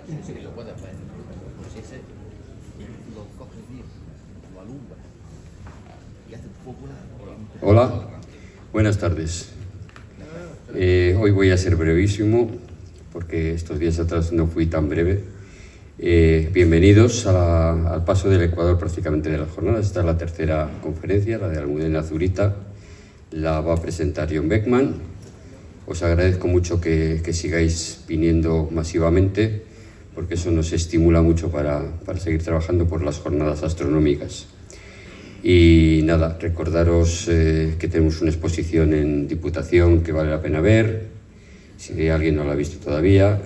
Sí, lo puede hacer. Pues ese lo coge bien, lo alumbra y hace popular. Hola, buenas tardes. Hoy voy a ser brevísimo porque estos días atrás no fui tan breve. Bienvenidos al paso del Ecuador prácticamente de las jornadas. Esta es la tercera conferencia, la de Almudena Zurita. La va a presentar John Beckman. Os agradezco mucho que sigáis viniendo masivamente porque eso nos estimula mucho para seguir trabajando por las jornadas astronómicas. Y nada, recordaros que tenemos una exposición en Diputación que vale la pena ver, si alguien no la ha visto todavía,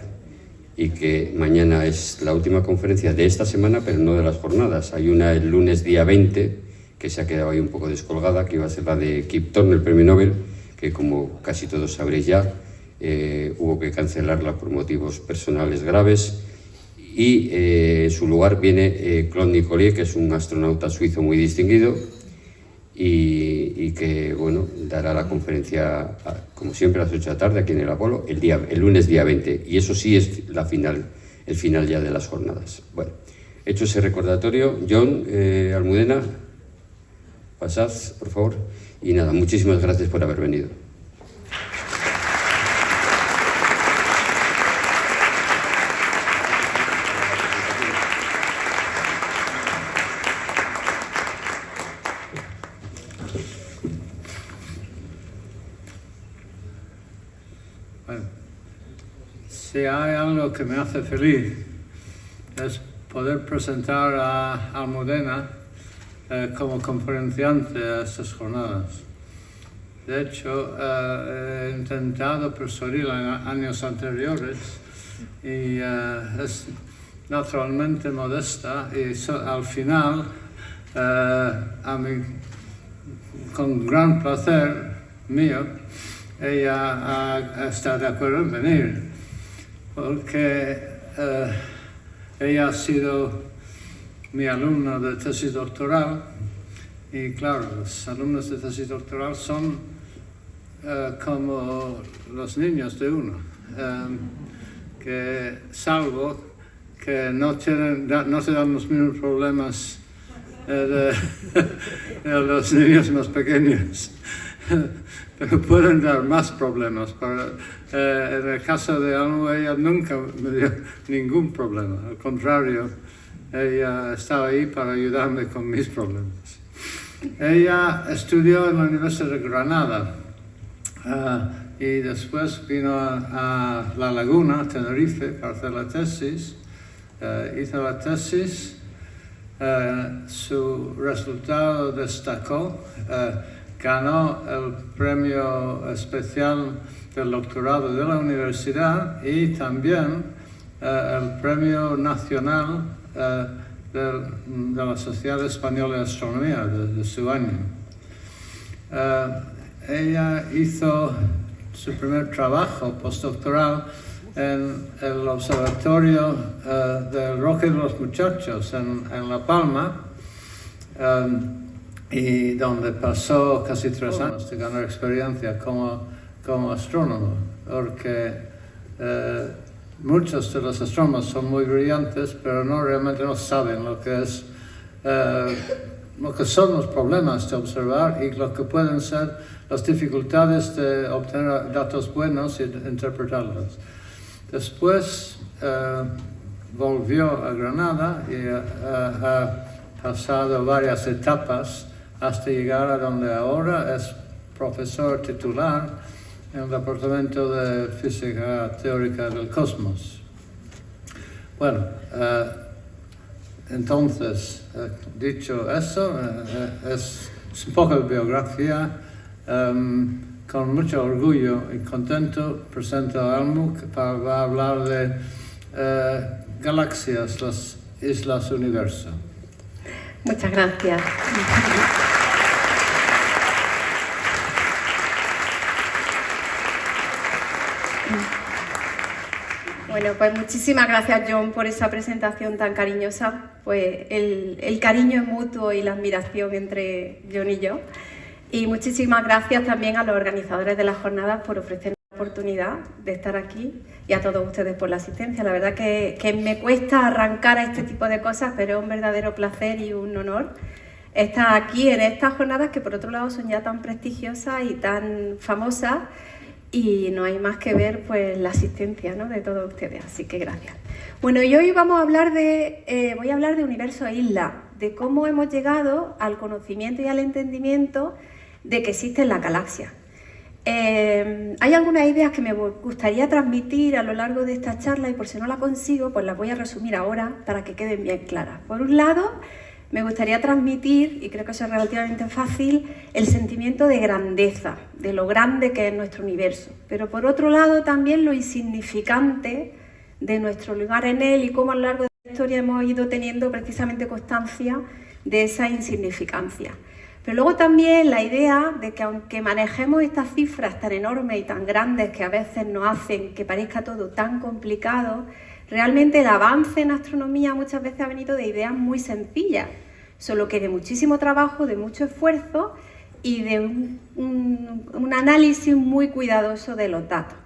y que mañana es la última conferencia de esta semana, pero no de las jornadas. Hay una el lunes día 20, que se ha quedado ahí un poco descolgada, que iba a ser la de Kip Thorne, el premio Nobel, que como casi todos sabréis ya, hubo que cancelarla por motivos personales graves. Y en su lugar viene Claude Nicollier, que es un astronauta suizo muy distinguido y que, bueno, dará la conferencia, como siempre, a las 8 de la tarde aquí en el Apolo, el lunes día 20. Y eso sí es el final ya de las jornadas. Bueno, hecho ese recordatorio, John, Almudena, pasad, por favor. Y nada, muchísimas gracias por haber venido. Bueno, si hay algo que me hace feliz es poder presentar a Almudena como conferenciante a estas jornadas. De hecho, he intentado persuadirla en años anteriores y es naturalmente modesta y al final, con gran placer mío, ella está de acuerdo en venir, porque ella ha sido mi alumna de tesis doctoral y claro, los alumnos de tesis doctoral son como los niños de uno, que salvo que no se dan los mismos problemas de los niños más pequeños. Pero pueden dar más problemas. En el caso de Almu, ella nunca me dio ningún problema. Al contrario, ella estaba ahí para ayudarme con mis problemas. Ella estudió en la Universidad de Granada y después vino a La Laguna, Tenerife, para hacer la tesis. Hizo la tesis, su resultado destacó. Ganó el premio especial del doctorado de la universidad y también el premio nacional de la Sociedad Española de Astronomía de su año. Ella hizo su primer trabajo postdoctoral en el observatorio del Roque de los Muchachos en La Palma, y donde pasó casi 3 años de ganar experiencia como astrónomo, porque muchos de los astrónomos son muy brillantes, pero realmente no saben lo que son los problemas de observar y lo que pueden ser las dificultades de obtener datos buenos y de interpretarlos. Después volvió a Granada y ha pasado varias etapas hasta llegar a donde ahora es profesor titular en el Departamento de Física Teórica del Cosmos. Bueno, entonces, dicho eso, es un poco de biografía. Con mucho orgullo y contento presento a Almu para hablar de galaxias, las islas universo. Muchas gracias. Bueno, pues muchísimas gracias, John, por esa presentación tan cariñosa. Pues el cariño es mutuo y la admiración entre John y yo. Y muchísimas gracias también a los organizadores de las jornadas por ofrecernos oportunidad de estar aquí y a todos ustedes por la asistencia. La verdad que me cuesta arrancar a este tipo de cosas, pero es un verdadero placer y un honor estar aquí en estas jornadas que por otro lado son ya tan prestigiosas y tan famosas, y no hay más que ver pues la asistencia, ¿no?, de todos ustedes, así que gracias. Bueno, y hoy vamos a hablar voy a hablar de Universo e Isla, de cómo hemos llegado al conocimiento y al entendimiento de que existen las galaxias. Hay algunas ideas que me gustaría transmitir a lo largo de esta charla y por si no la consigo, pues las voy a resumir ahora para que queden bien claras. Por un lado, me gustaría transmitir, y creo que eso es relativamente fácil, el sentimiento de grandeza, de lo grande que es nuestro universo. Pero por otro lado también lo insignificante de nuestro lugar en él y cómo a lo largo de la historia hemos ido teniendo precisamente constancia de esa insignificancia. Pero luego también la idea de que aunque manejemos estas cifras tan enormes y tan grandes que a veces nos hacen que parezca todo tan complicado, realmente el avance en astronomía muchas veces ha venido de ideas muy sencillas, solo que de muchísimo trabajo, de mucho esfuerzo y de un análisis muy cuidadoso de los datos.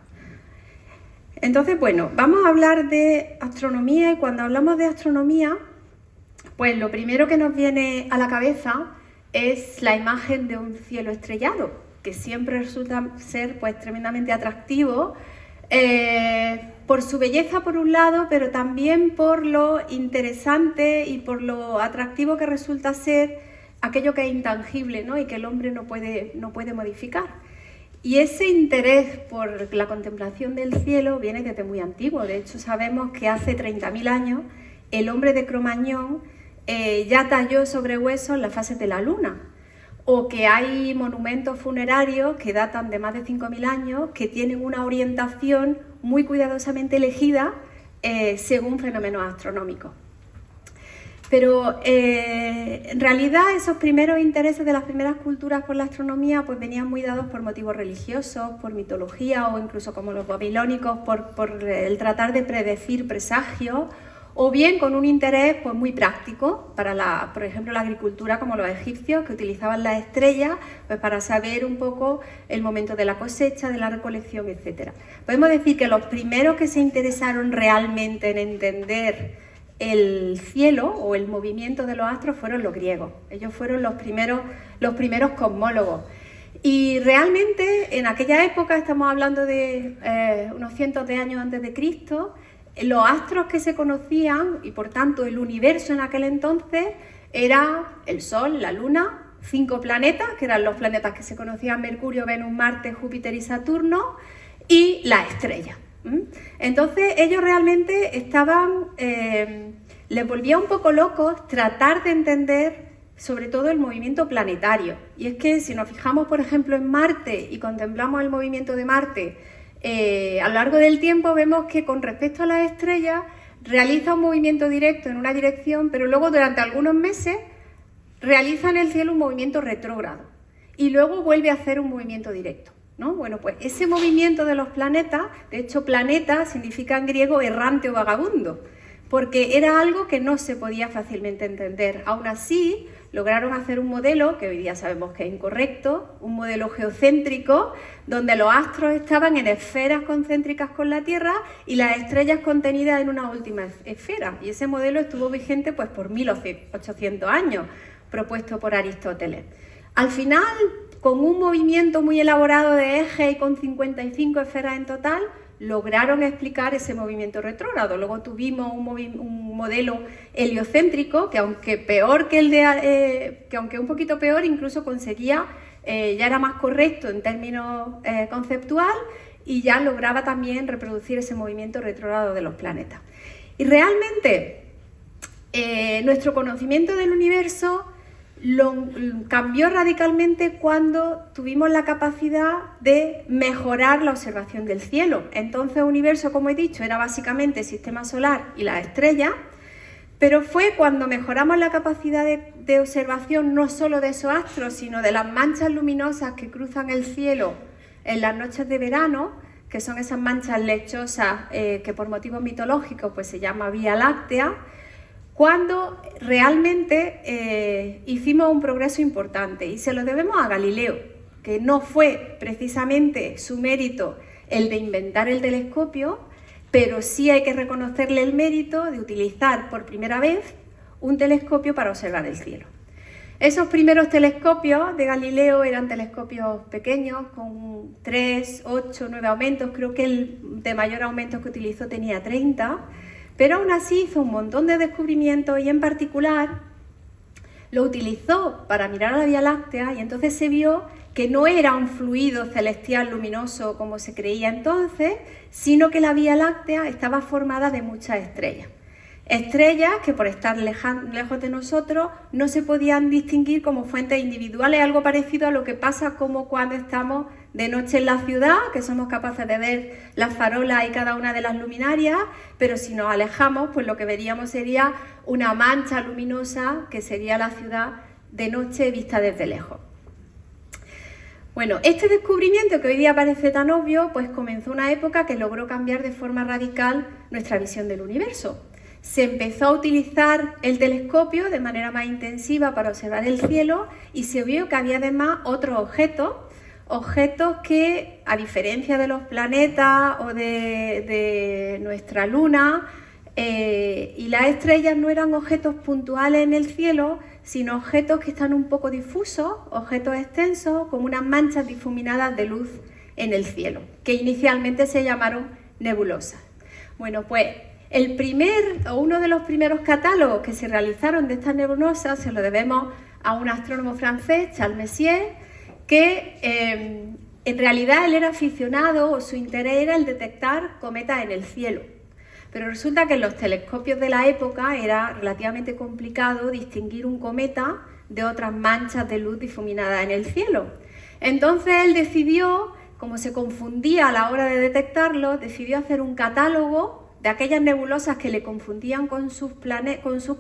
Entonces, bueno, vamos a hablar de astronomía, y cuando hablamos de astronomía, pues lo primero que nos viene a la cabeza es la imagen de un cielo estrellado, que siempre resulta ser pues tremendamente atractivo, por su belleza por un lado, pero también por lo interesante y por lo atractivo que resulta ser aquello que es intangible, ¿no?, y que el hombre no puede modificar. Y ese interés por la contemplación del cielo viene desde muy antiguo. De hecho, sabemos que hace 30.000 años el hombre de Cro-Magnon ya talló sobre huesos las fases de la luna, o que hay monumentos funerarios que datan de más de 5.000 años que tienen una orientación muy cuidadosamente elegida según fenómenos astronómicos. Pero en realidad esos primeros intereses de las primeras culturas por la astronomía pues venían muy dados por motivos religiosos, por mitología, o incluso como los babilónicos por el tratar de predecir presagios, o bien con un interés pues muy práctico para por ejemplo la agricultura, como los egipcios, que utilizaban las estrellas pues para saber un poco el momento de la cosecha, de la recolección, etc. Podemos decir que los primeros que se interesaron realmente en entender el cielo o el movimiento de los astros fueron los griegos. Ellos fueron los primeros cosmólogos. Y realmente en aquella época, estamos hablando de unos cientos de años antes de Cristo, los astros que se conocían, y por tanto el universo en aquel entonces, era el Sol, la Luna, 5 planetas, que eran los planetas que se conocían: Mercurio, Venus, Marte, Júpiter y Saturno, y las estrellas. Entonces ellos realmente les volvía un poco locos tratar de entender sobre todo el movimiento planetario. Y es que si nos fijamos, por ejemplo, en Marte y contemplamos el movimiento de Marte, a lo largo del tiempo vemos que con respecto a las estrellas realiza un movimiento directo en una dirección, pero luego durante algunos meses realiza en el cielo un movimiento retrógrado y luego vuelve a hacer un movimiento directo, ¿no? Bueno, pues ese movimiento de los planetas, de hecho planeta significa en griego errante o vagabundo, porque era algo que no se podía fácilmente entender. Aún así, lograron hacer un modelo, que hoy día sabemos que es incorrecto, un modelo geocéntrico, donde los astros estaban en esferas concéntricas con la Tierra y las estrellas contenidas en una última esfera. Y ese modelo estuvo vigente pues por 1800 años, propuesto por Aristóteles. Al final, con un movimiento muy elaborado de ejes y con 55 esferas en total, lograron explicar ese movimiento retrógrado. Luego tuvimos un modelo heliocéntrico que aunque peor que aunque un poquito peor, incluso conseguía, ya era más correcto en términos conceptual, y ya lograba también reproducir ese movimiento retrógrado de los planetas. Y realmente nuestro conocimiento del universo cambió radicalmente cuando tuvimos la capacidad de mejorar la observación del cielo. Entonces el universo, como he dicho, era básicamente el sistema solar y las estrellas, pero fue cuando mejoramos la capacidad de observación no solo de esos astros, sino de las manchas luminosas que cruzan el cielo en las noches de verano, que son esas manchas lechosas que por motivos mitológicos pues se llama Vía Láctea, cuando realmente hicimos un progreso importante, y se lo debemos a Galileo, que no fue precisamente su mérito el de inventar el telescopio, pero sí hay que reconocerle el mérito de utilizar por primera vez un telescopio para observar el cielo. Esos primeros telescopios de Galileo eran telescopios pequeños, con 3, 8, 9 aumentos. Creo que el de mayor aumento que utilizó tenía 30, pero aún así hizo un montón de descubrimientos y en particular lo utilizó para mirar a la Vía Láctea y entonces se vio que no era un fluido celestial luminoso como se creía entonces, sino que la Vía Láctea estaba formada de muchas estrellas. Estrellas que por estar lejos de nosotros no se podían distinguir como fuentes individuales, algo parecido a lo que pasa como cuando estamos de noche en la ciudad, que somos capaces de ver las farolas y cada una de las luminarias, pero si nos alejamos, pues lo que veríamos sería una mancha luminosa que sería la ciudad de noche vista desde lejos. Bueno, este descubrimiento que hoy día parece tan obvio, pues comenzó una época que logró cambiar de forma radical nuestra visión del universo. Se empezó a utilizar el telescopio de manera más intensiva para observar el cielo y se vio que había además otros objetos que, a diferencia de los planetas o de nuestra luna y las estrellas, no eran objetos puntuales en el cielo, sino objetos que están un poco difusos, objetos extensos, como unas manchas difuminadas de luz en el cielo, que inicialmente se llamaron nebulosas. Bueno, pues uno de los primeros catálogos que se realizaron de estas nebulosas se lo debemos a un astrónomo francés, Charles Messier, que en realidad él era aficionado, o su interés era el detectar cometas en el cielo. Pero resulta que en los telescopios de la época era relativamente complicado distinguir un cometa de otras manchas de luz difuminadas en el cielo. Entonces él decidió, como se confundía a la hora de detectarlo, decidió hacer un catálogo de aquellas nebulosas que le confundían con sus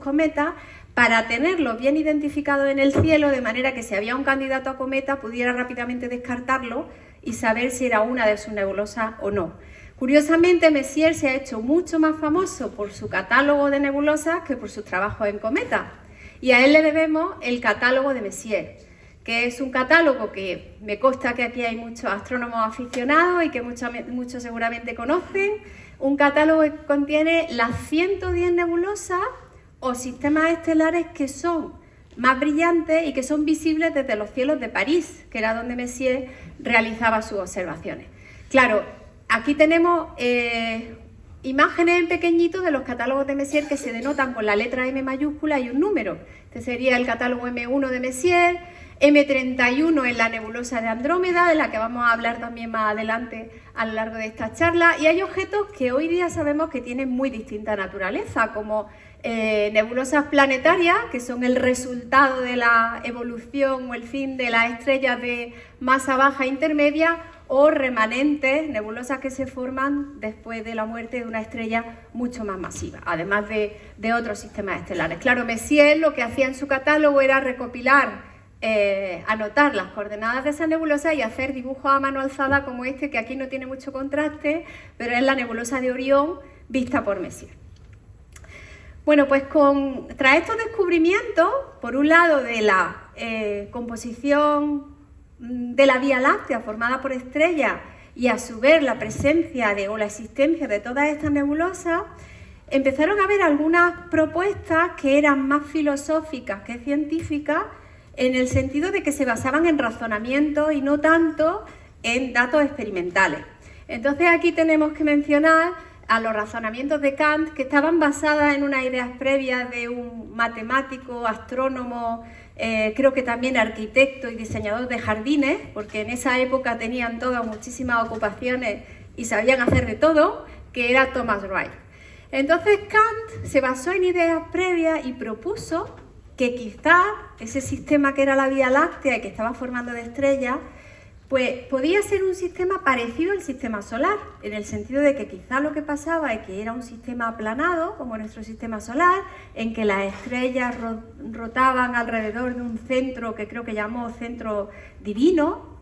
cometas, para tenerlos bien identificados en el cielo, de manera que si había un candidato a cometa pudiera rápidamente descartarlo y saber si era una de sus nebulosas o no. Curiosamente, Messier se ha hecho mucho más famoso por su catálogo de nebulosas que por sus trabajos en cometas. Y a él le debemos el catálogo de Messier, que es un catálogo que me consta que aquí hay muchos astrónomos aficionados y que muchos seguramente conocen. Un catálogo que contiene las 110 nebulosas o sistemas estelares que son más brillantes y que son visibles desde los cielos de París, que era donde Messier realizaba sus observaciones. Claro, aquí tenemos imágenes en pequeñito de los catálogos de Messier que se denotan con la letra M mayúscula y un número. Este sería el catálogo M1 de Messier, M31 en la nebulosa de Andrómeda, de la que vamos a hablar también más adelante a lo largo de esta charla, y hay objetos que hoy día sabemos que tienen muy distinta naturaleza, como nebulosas planetarias, que son el resultado de la evolución o el fin de las estrellas de masa baja e intermedia, o remanentes, nebulosas que se forman después de la muerte de una estrella mucho más masiva, además de otros sistemas estelares. Claro, Messier lo que hacía en su catálogo era recopilar, anotar las coordenadas de esa nebulosa y hacer dibujos a mano alzada como este, que aquí no tiene mucho contraste, pero es la nebulosa de Orión vista por Messier. Bueno, pues tras estos descubrimientos, por un lado de la composición de la Vía Láctea formada por estrellas y a su vez la presencia o la existencia de todas estas nebulosas, empezaron a haber algunas propuestas que eran más filosóficas que científicas, en el sentido de que se basaban en razonamientos y no tanto en datos experimentales. Entonces aquí tenemos que mencionar a los razonamientos de Kant, que estaban basadas en unas ideas previas de un matemático, astrónomo, creo que también arquitecto y diseñador de jardines, porque en esa época tenían todas muchísimas ocupaciones y sabían hacer de todo, que era Thomas Wright. Entonces Kant se basó en ideas previas y propuso que quizá ese sistema que era la Vía Láctea y que estaba formando de estrellas, pues podía ser un sistema parecido al sistema solar, en el sentido de que quizá lo que pasaba es que era un sistema aplanado, como nuestro sistema solar, en que las estrellas rotaban alrededor de un centro que creo que llamó centro divino,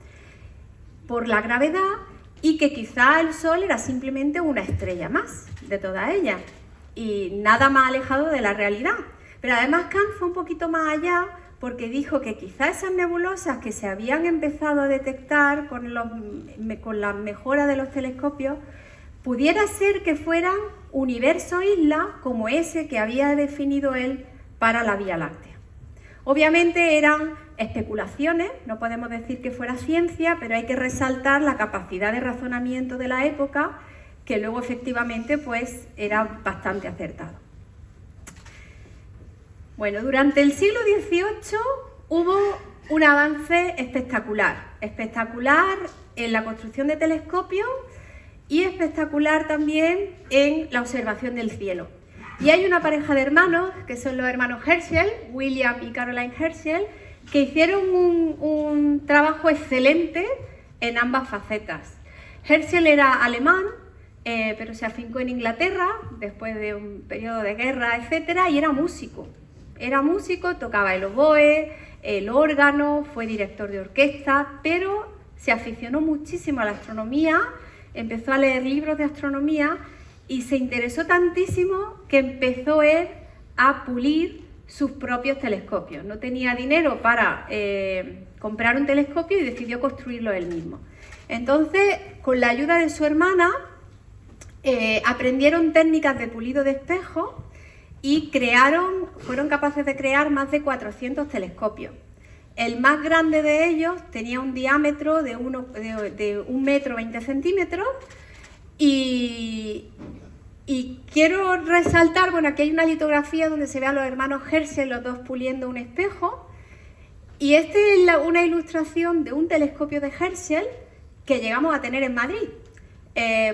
por la gravedad, y que quizá el Sol era simplemente una estrella más de todas ellas, y nada más alejado de la realidad. Pero además Kant fue un poquito más allá, porque dijo que quizá esas nebulosas que se habían empezado a detectar con la mejora de los telescopios, pudiera ser que fueran universos islas como ese que había definido él para la Vía Láctea. Obviamente eran especulaciones, no podemos decir que fuera ciencia, pero hay que resaltar la capacidad de razonamiento de la época, que luego efectivamente pues era bastante acertado. Bueno, durante el siglo XVIII hubo un avance espectacular en la construcción de telescopios y espectacular también en la observación del cielo. Y hay una pareja de hermanos, que son los hermanos Herschel, William y Caroline Herschel, que hicieron un trabajo excelente en ambas facetas. Herschel era alemán, pero se afincó en Inglaterra después de un periodo de guerra, etcétera, y era músico. Tocaba el oboe, el órgano, fue director de orquesta, pero se aficionó muchísimo a la astronomía, empezó a leer libros de astronomía y se interesó tantísimo que empezó él a pulir sus propios telescopios. No tenía dinero para comprar un telescopio y decidió construirlo él mismo. Entonces, con la ayuda de su hermana, aprendieron técnicas de pulido de espejo y fueron capaces de crear más de 400 telescopios. El más grande de ellos tenía un diámetro de 1,20 metros y quiero resaltar, bueno, aquí hay una litografía donde se ve a los hermanos Herschel, los dos puliendo un espejo, y esta es una ilustración de un telescopio de Herschel que llegamos a tener en Madrid,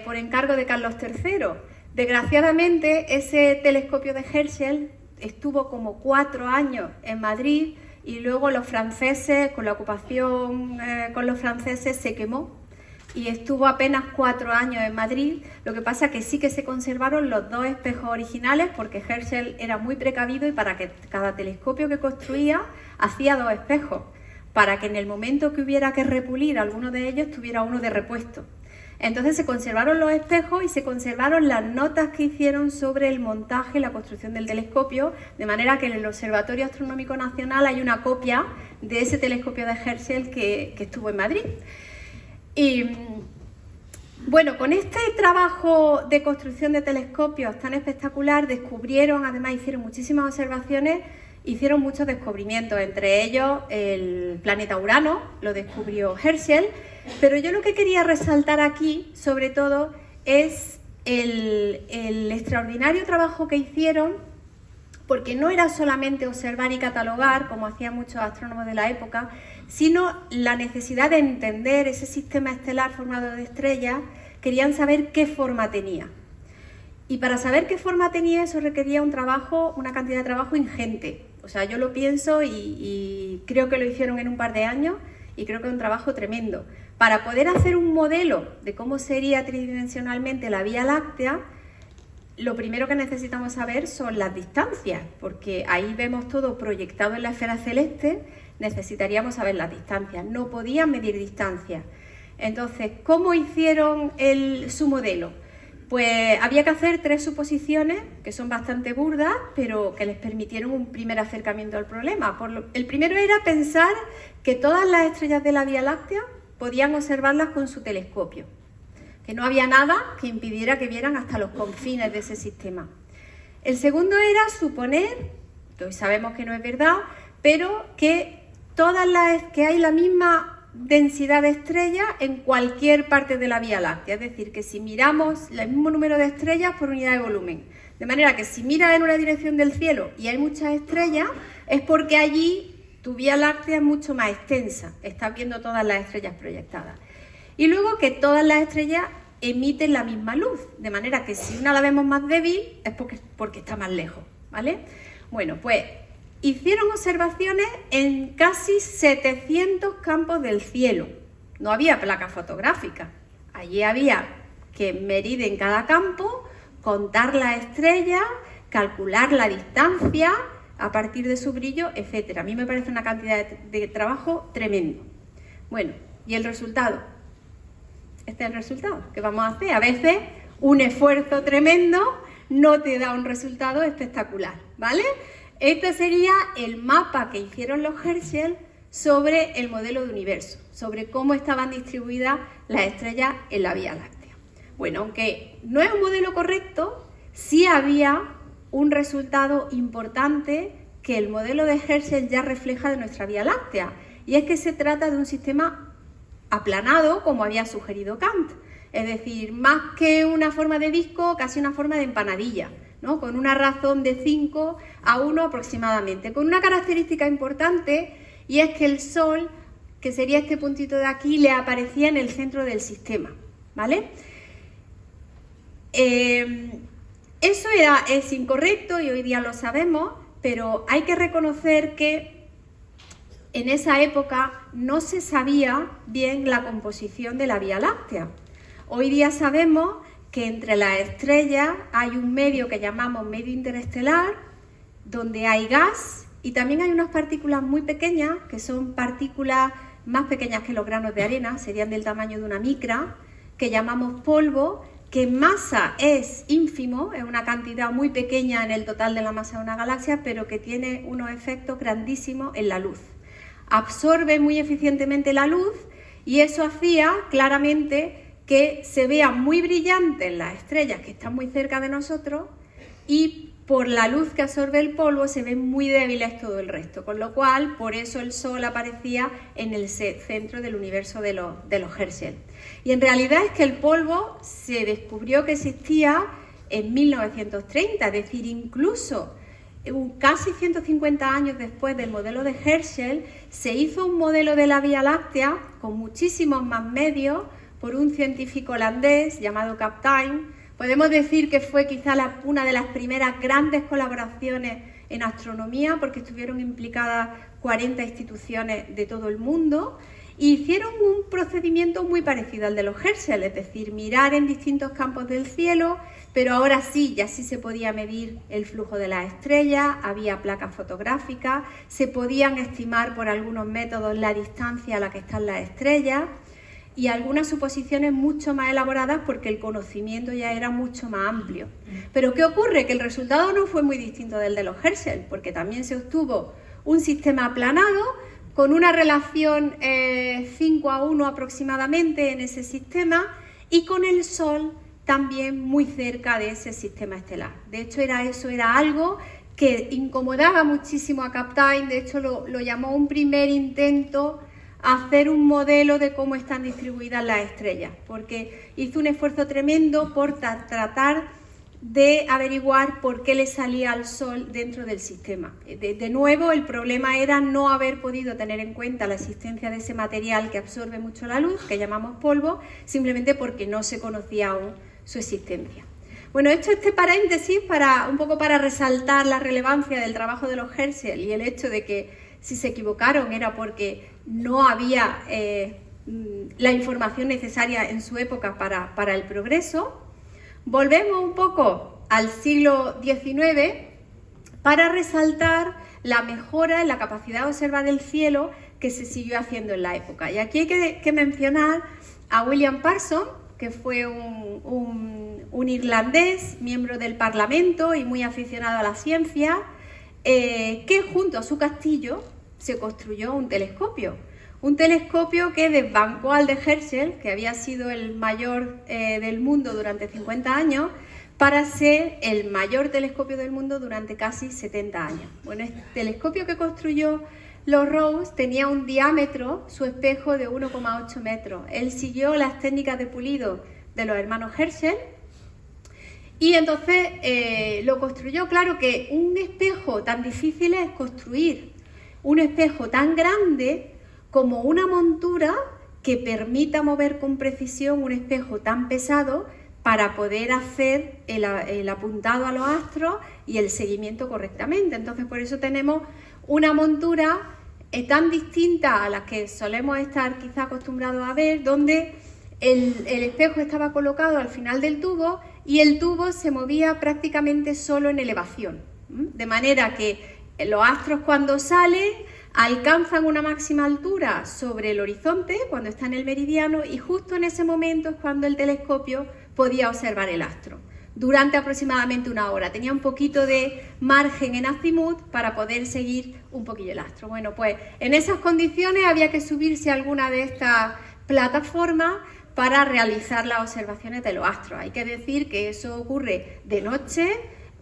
por encargo de Carlos III. Desgraciadamente, ese telescopio de Herschel estuvo como 4 años en Madrid y luego los franceses, con la ocupación con los franceses, se quemó y estuvo apenas 4 años en Madrid. Lo que pasa que sí que se conservaron los 2 espejos originales, porque Herschel era muy precavido y para que cada telescopio que construía hacía 2 espejos, para que en el momento que hubiera que repulir alguno de ellos tuviera uno de repuesto. Entonces se conservaron los espejos y se conservaron las notas que hicieron sobre el montaje y la construcción del telescopio, de manera que en el Observatorio Astronómico Nacional hay una copia de ese telescopio de Herschel que estuvo en Madrid. Y bueno, con este trabajo de construcción de telescopios tan espectacular, además hicieron muchísimas observaciones, hicieron muchos descubrimientos, entre ellos el planeta Urano, lo descubrió Herschel. Pero yo lo que quería resaltar aquí, sobre todo, es el extraordinario trabajo que hicieron, porque no era solamente observar y catalogar, como hacían muchos astrónomos de la época, sino la necesidad de entender ese sistema estelar formado de estrellas. Querían saber qué forma tenía. Y para saber qué forma tenía, eso requería una cantidad de trabajo ingente. O sea, yo lo pienso y creo que lo hicieron en un par de años y creo que es un trabajo tremendo. Para poder hacer un modelo de cómo sería tridimensionalmente la Vía Láctea, lo primero que necesitamos saber son las distancias, porque ahí vemos todo proyectado en la esfera celeste, necesitaríamos saber las distancias. No podían medir distancias. Entonces, ¿cómo hicieron su modelo? Pues había que hacer 3 suposiciones, que son bastante burdas, pero que les permitieron un primer acercamiento al problema. El primero era pensar que todas las estrellas de la Vía Láctea podían observarlas con su telescopio, que no había nada que impidiera que vieran hasta los confines de ese sistema. El segundo era suponer, que hoy sabemos que no es verdad, pero que hay la misma densidad de estrellas en cualquier parte de la Vía Láctea, es decir, que si miramos el mismo número de estrellas por unidad de volumen, de manera que si miras en una dirección del cielo y hay muchas estrellas, es porque allí tu Vía Láctea es mucho más extensa, estás viendo todas las estrellas proyectadas. Y luego que todas las estrellas emiten la misma luz, de manera que si una la vemos más débil es porque está más lejos, ¿vale? Bueno, pues hicieron observaciones en casi 700 campos del cielo. No había placa fotográfica. Allí había que medir en cada campo, contar las estrellas, calcular la distancia a partir de su brillo, etc. A mí me parece una cantidad de trabajo tremendo. Bueno, ¿y el resultado? Este es el resultado que vamos a hacer. A veces un esfuerzo tremendo no te da un resultado espectacular, ¿vale? Este sería el mapa que hicieron los Herschel sobre el modelo de universo, sobre cómo estaban distribuidas las estrellas en la Vía Láctea. Bueno, aunque no es un modelo correcto, sí había un resultado importante que el modelo de Herschel ya refleja de nuestra Vía Láctea, y es que se trata de un sistema aplanado, como había sugerido Kant, es decir, más que una forma de disco, casi una forma de empanadilla, ¿no? Con una razón de 5 a 1 aproximadamente, con una característica importante, y es que el Sol, que sería este puntito de aquí, le aparecía en el centro del sistema, ¿vale? Eso es incorrecto y hoy día lo sabemos, pero hay que reconocer que en esa época no se sabía bien la composición de la Vía Láctea. Hoy día sabemos que entre las estrellas hay un medio que llamamos medio interestelar, donde hay gas y también hay unas partículas muy pequeñas, que son partículas más pequeñas que los granos de arena, serían del tamaño de una micra, que llamamos polvo, que en masa es ínfimo, es una cantidad muy pequeña en el total de la masa de una galaxia, pero que tiene unos efectos grandísimos en la luz. Absorbe muy eficientemente la luz y eso hacía claramente que se vean muy brillantes las estrellas que están muy cerca de nosotros y por la luz que absorbe el polvo se ven muy débiles todo el resto, con lo cual por eso el Sol aparecía en el centro del universo de los Herschel. Y en realidad es que el polvo se descubrió que existía en 1930, es decir, incluso casi 150 años después del modelo de Herschel, se hizo un modelo de la Vía Láctea con muchísimos más medios por un científico holandés llamado Kapteyn. Podemos decir que fue quizá una de las primeras grandes colaboraciones en astronomía, porque estuvieron implicadas 40 instituciones de todo el mundo, y hicieron un procedimiento muy parecido al de los Herschel, es decir, mirar en distintos campos del cielo, pero ahora sí, ya sí se podía medir el flujo de las estrellas, había placas fotográficas, se podían estimar por algunos métodos la distancia a la que están las estrellas y algunas suposiciones mucho más elaboradas porque el conocimiento ya era mucho más amplio. Pero ¿qué ocurre? Que el resultado no fue muy distinto del de los Herschel, porque también se obtuvo un sistema aplanado con una relación 5 a 1 aproximadamente en ese sistema y con el Sol también muy cerca de ese sistema estelar. De hecho, eso era algo que incomodaba muchísimo a Kapteyn, de hecho lo llamó un primer intento a hacer un modelo de cómo están distribuidas las estrellas, porque hizo un esfuerzo tremendo por tratar de averiguar por qué le salía al Sol dentro del sistema. De nuevo, el problema era no haber podido tener en cuenta la existencia de ese material que absorbe mucho la luz, que llamamos polvo, simplemente porque no se conocía aún su existencia. Bueno, hecho este paréntesis un poco para resaltar la relevancia del trabajo de los Herschel y el hecho de que si se equivocaron era porque no había la información necesaria en su época para el progreso. Volvemos un poco al siglo XIX para resaltar la mejora en la capacidad de observar el cielo que se siguió haciendo en la época. Y aquí hay que mencionar a William Parsons, que fue un irlandés, miembro del Parlamento y muy aficionado a la ciencia, que junto a su castillo se construyó un telescopio que desbancó al de Herschel, que había sido el mayor del mundo durante 50 años, para ser el mayor telescopio del mundo durante casi 70 años. Bueno, este telescopio que construyó Rose tenía un diámetro, su espejo, de 1,8 metros. Él siguió las técnicas de pulido de los hermanos Herschel y entonces lo construyó. Claro que un espejo tan difícil es construir, un espejo tan grande como una montura que permita mover con precisión un espejo tan pesado para poder hacer el apuntado a los astros y el seguimiento correctamente. Entonces, por eso tenemos una montura tan distinta a las que solemos estar quizá acostumbrados a ver, donde el espejo estaba colocado al final del tubo y el tubo se movía prácticamente solo en elevación, de manera que los astros cuando salen alcanzan una máxima altura sobre el horizonte cuando está en el meridiano y justo en ese momento es cuando el telescopio podía observar el astro. durante aproximadamente 1 hora. Tenía un poquito de margen en azimut para poder seguir un poquillo el astro. Bueno, pues en esas condiciones había que subirse a alguna de estas plataformas para realizar las observaciones de los astros. Hay que decir que eso ocurre de noche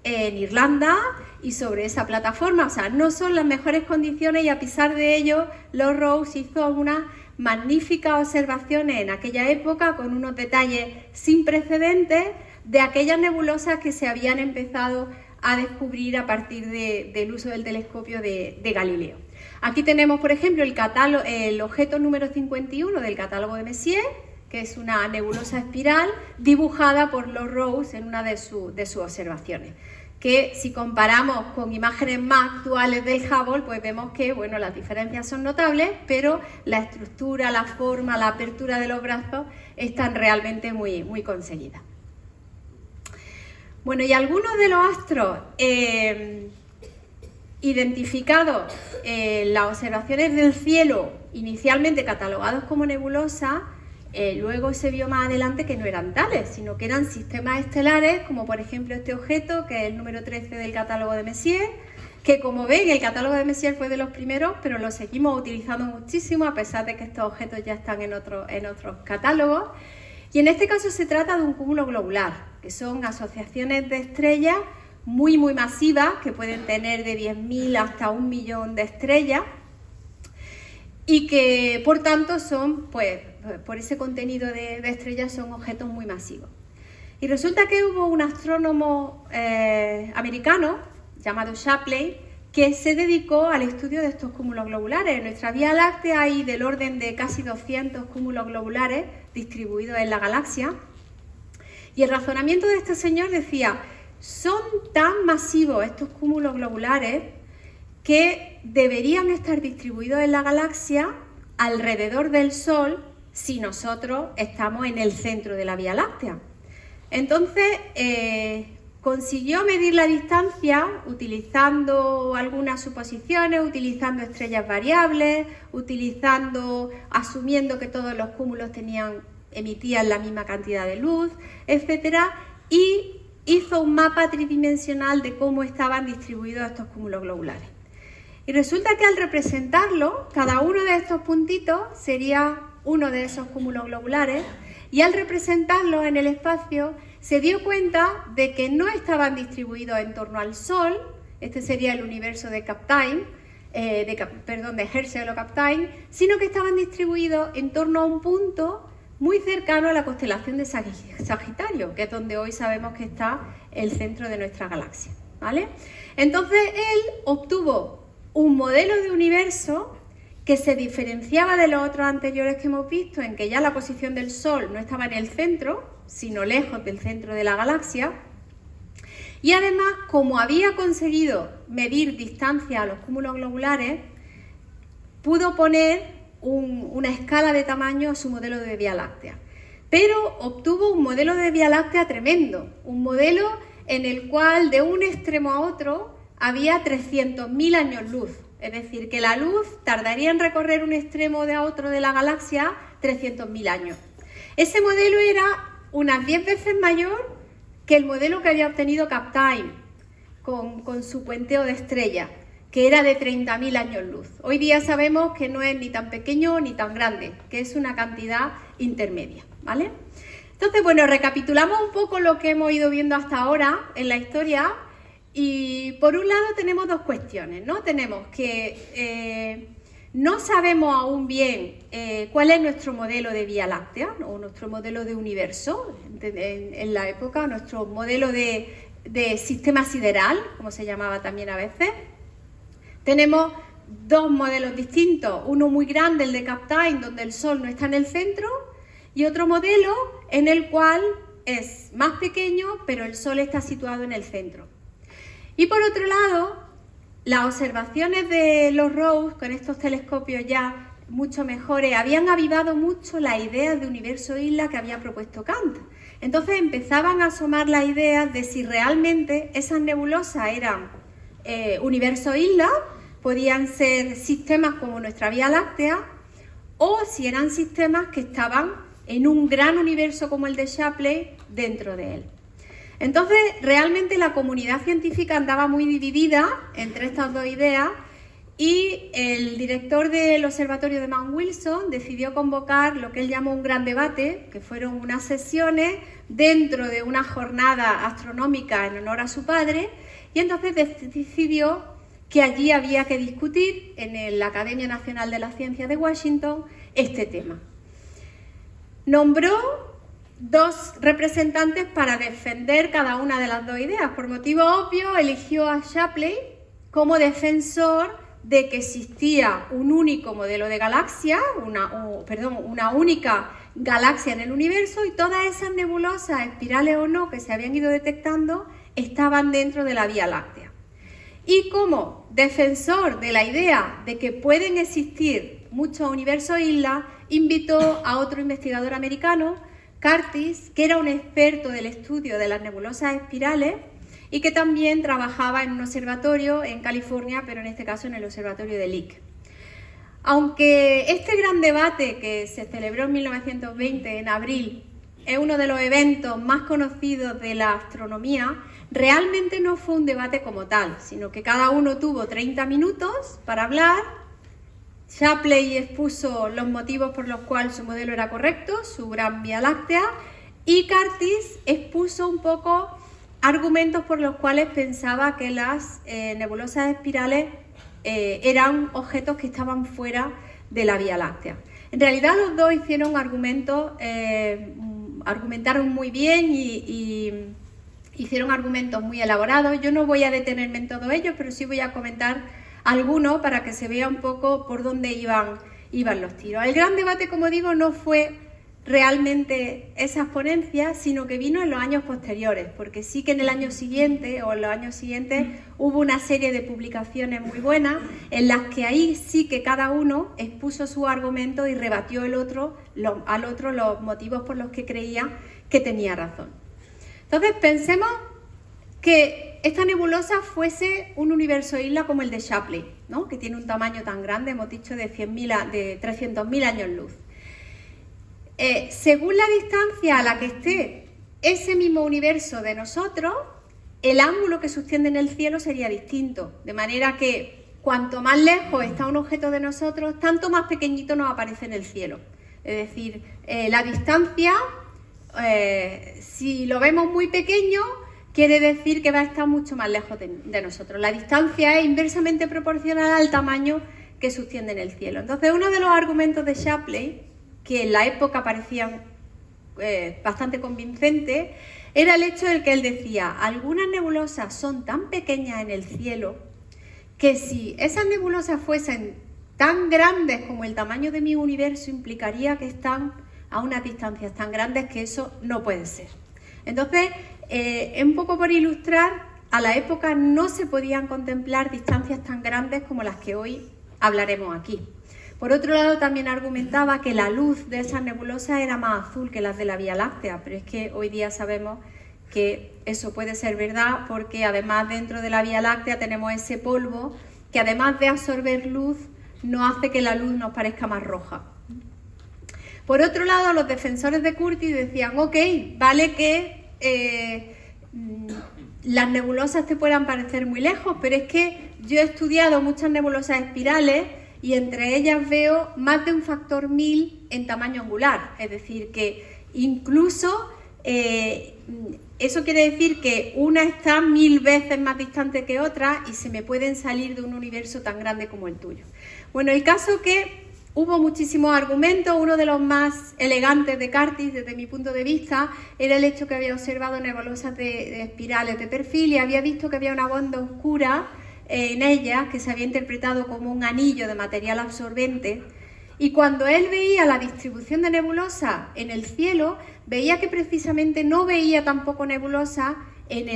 en Irlanda y sobre esa plataforma, o sea, no son las mejores condiciones y a pesar de ello, Lord Rosse hizo algunas magníficas observaciones en aquella época con unos detalles sin precedentes de aquellas nebulosas que se habían empezado a descubrir a partir del uso del telescopio de Galileo. Aquí tenemos, por ejemplo, el objeto número 51 del catálogo de Messier, que es una nebulosa espiral dibujada por Lord Rosse en una de sus observaciones, que si comparamos con imágenes más actuales del Hubble, pues vemos que bueno, las diferencias son notables, pero la estructura, la forma, la apertura de los brazos están realmente muy, muy conseguidas. Bueno, y algunos de los astros identificados en las observaciones del cielo, inicialmente catalogados como nebulosas, luego se vio más adelante que no eran tales, sino que eran sistemas estelares, como por ejemplo este objeto, que es el número 13 del catálogo de Messier, que como ven, el catálogo de Messier fue de los primeros, pero lo seguimos utilizando muchísimo, a pesar de que estos objetos ya están en otros catálogos. Y en este caso se trata de un cúmulo globular, que son asociaciones de estrellas muy, muy masivas, que pueden tener de 10.000 hasta 1 millón de estrellas, y que por tanto son, pues, por ese contenido de estrellas, son objetos muy masivos. Y resulta que hubo un astrónomo americano llamado Shapley que se dedicó al estudio de estos cúmulos globulares. En nuestra Vía Láctea hay del orden de casi 200 cúmulos globulares distribuidos en la galaxia, y el razonamiento de este señor decía: son tan masivos estos cúmulos globulares que deberían estar distribuidos en la galaxia alrededor del Sol si nosotros estamos en el centro de la Vía Láctea. Entonces consiguió medir la distancia utilizando algunas suposiciones, utilizando estrellas variables, asumiendo que todos los cúmulos emitían la misma cantidad de luz, etcétera, y hizo un mapa tridimensional de cómo estaban distribuidos estos cúmulos globulares. Y resulta que al representarlo, cada uno de estos puntitos sería uno de esos cúmulos globulares, y al representarlos en el espacio se dio cuenta de que no estaban distribuidos en torno al Sol. Este sería el universo de Kapteyn, de Herschel o Kapteyn, sino que estaban distribuidos en torno a un punto muy cercano a la constelación de Sagitario, que es donde hoy sabemos que está el centro de nuestra galaxia, ¿vale? Entonces él obtuvo un modelo de universo que se diferenciaba de los otros anteriores que hemos visto, en que ya la posición del Sol no estaba en el centro, sino lejos del centro de la galaxia. Y además, como había conseguido medir distancia a los cúmulos globulares, pudo poner una escala de tamaño a su modelo de Vía Láctea. Pero obtuvo un modelo de Vía Láctea tremendo, un modelo en el cual de un extremo a otro había 300.000 años luz. Es decir, que la luz tardaría en recorrer un extremo a otro de la galaxia 300.000 años. Ese modelo era unas 10 veces mayor que el modelo que había obtenido Kapteyn con su puenteo de estrellas, que era de 30.000 años luz. Hoy día sabemos que no es ni tan pequeño ni tan grande, que es una cantidad intermedia, ¿vale? Entonces, bueno, recapitulamos un poco lo que hemos ido viendo hasta ahora en la historia. Y por un lado tenemos dos cuestiones, ¿no? Tenemos que no sabemos aún bien cuál es nuestro modelo de Vía Láctea, o nuestro modelo de universo en la época, nuestro modelo de sistema sideral, como se llamaba también a veces. Tenemos dos modelos distintos, uno muy grande, el de Kapteyn, donde el Sol no está en el centro, y otro modelo en el cual es más pequeño, pero el Sol está situado en el centro. Y por otro lado, las observaciones de los Rosse con estos telescopios ya mucho mejores habían avivado mucho la idea de universo-isla que había propuesto Kant. Entonces empezaban a asomar las ideas de si realmente esas nebulosas eran universo-isla, podían ser sistemas como nuestra Vía Láctea, o si eran sistemas que estaban en un gran universo como el de Shapley dentro de él. Entonces, realmente la comunidad científica andaba muy dividida entre estas dos ideas y el director del observatorio de Mount Wilson decidió convocar lo que él llamó un gran debate, que fueron unas sesiones dentro de una jornada astronómica en honor a su padre, y entonces decidió que allí había que discutir en la Academia Nacional de las Ciencias de Washington este tema. Nombró dos representantes para defender cada una de las dos ideas. Por motivo obvio, eligió a Shapley como defensor de que existía un único modelo de galaxia, una única galaxia en el universo, y todas esas nebulosas, espirales o no, que se habían ido detectando, estaban dentro de la Vía Láctea. Y como defensor de la idea de que pueden existir muchos universos islas, invitó a otro investigador americano, Curtis, que era un experto del estudio de las nebulosas espirales y que también trabajaba en un observatorio en California, pero en este caso en el observatorio de Lick. Aunque este gran debate que se celebró en 1920, en abril, es uno de los eventos más conocidos de la astronomía, realmente no fue un debate como tal, sino que cada uno tuvo 30 minutos para hablar. Shapley expuso los motivos por los cuales su modelo era correcto, su gran Vía Láctea, y Curtis expuso un poco argumentos por los cuales pensaba que las nebulosas espirales eran objetos que estaban fuera de la Vía Láctea. En realidad los dos hicieron argumentaron muy bien y hicieron argumentos muy elaborados. Yo no voy a detenerme en todos ellos, pero sí voy a comentar algunos para que se vea un poco por dónde iban los tiros. El gran debate, como digo, no fue realmente esas ponencias, sino que vino en los años posteriores, porque sí que en el año siguiente o en los años siguientes hubo una serie de publicaciones muy buenas en las que ahí sí que cada uno expuso su argumento y rebatió al otro los motivos por los que creía que tenía razón. Entonces pensemos que esta nebulosa fuese un universo isla como el de Shapley, ¿no?, que tiene un tamaño tan grande, hemos dicho de 300.000 años luz. Según la distancia a la que esté ese mismo universo de nosotros, el ángulo que sostiene en el cielo sería distinto, de manera que cuanto más lejos está un objeto de nosotros, tanto más pequeñito nos aparece en el cielo. Es decir, la distancia, si lo vemos muy pequeño, quiere decir que va a estar mucho más lejos de nosotros. La distancia es inversamente proporcional al tamaño que sostiene en el cielo. Entonces, uno de los argumentos de Shapley, que en la época parecían bastante convincentes, era el hecho de que él decía: algunas nebulosas son tan pequeñas en el cielo que si esas nebulosas fuesen tan grandes como el tamaño de mi universo, implicaría que están a unas distancias tan grandes que eso no puede ser. Entonces, un poco por ilustrar, a la época no se podían contemplar distancias tan grandes como las que hoy hablaremos aquí. Por otro lado, también argumentaba que la luz de esas nebulosas era más azul que las de la Vía Láctea, pero es que hoy día sabemos que eso puede ser verdad, porque además dentro de la Vía Láctea tenemos ese polvo que, además de absorber luz, nos hace que la luz nos parezca más roja. Por otro lado, los defensores de Curtis decían: ok, vale que las nebulosas te puedan parecer muy lejos, pero es que yo he estudiado muchas nebulosas espirales y entre ellas veo más de un factor 1000 en tamaño angular. Es decir, que incluso eso quiere decir que una está 1000 veces más distante que otra y se me pueden salir de un universo tan grande como el tuyo. Bueno, el caso que hubo muchísimos argumentos. Uno de los más elegantes de Curtis, desde mi punto de vista, era el hecho que había observado nebulosas de espirales de perfil y había visto que había una banda oscura en ellas que se había interpretado como un anillo de material absorbente. Y cuando él veía la distribución de nebulosas en el cielo, veía que precisamente no veía tampoco nebulosas en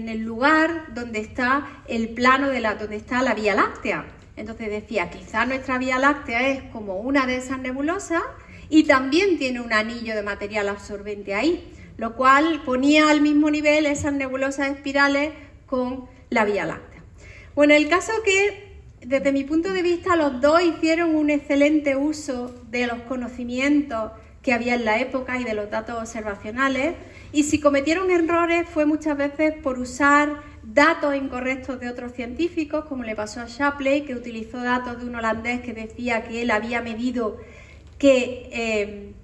el lugar donde está el plano donde está la Vía Láctea. Entonces decía: quizá nuestra Vía Láctea es como una de esas nebulosas y también tiene un anillo de material absorbente ahí, lo cual ponía al mismo nivel esas nebulosas espirales con la Vía Láctea. Bueno, el caso que, desde mi punto de vista, los dos hicieron un excelente uso de los conocimientos que había en la época y de los datos observacionales, y si cometieron errores fue muchas veces por usar datos incorrectos de otros científicos, como le pasó a Shapley, que utilizó datos de un holandés que decía que él había medido que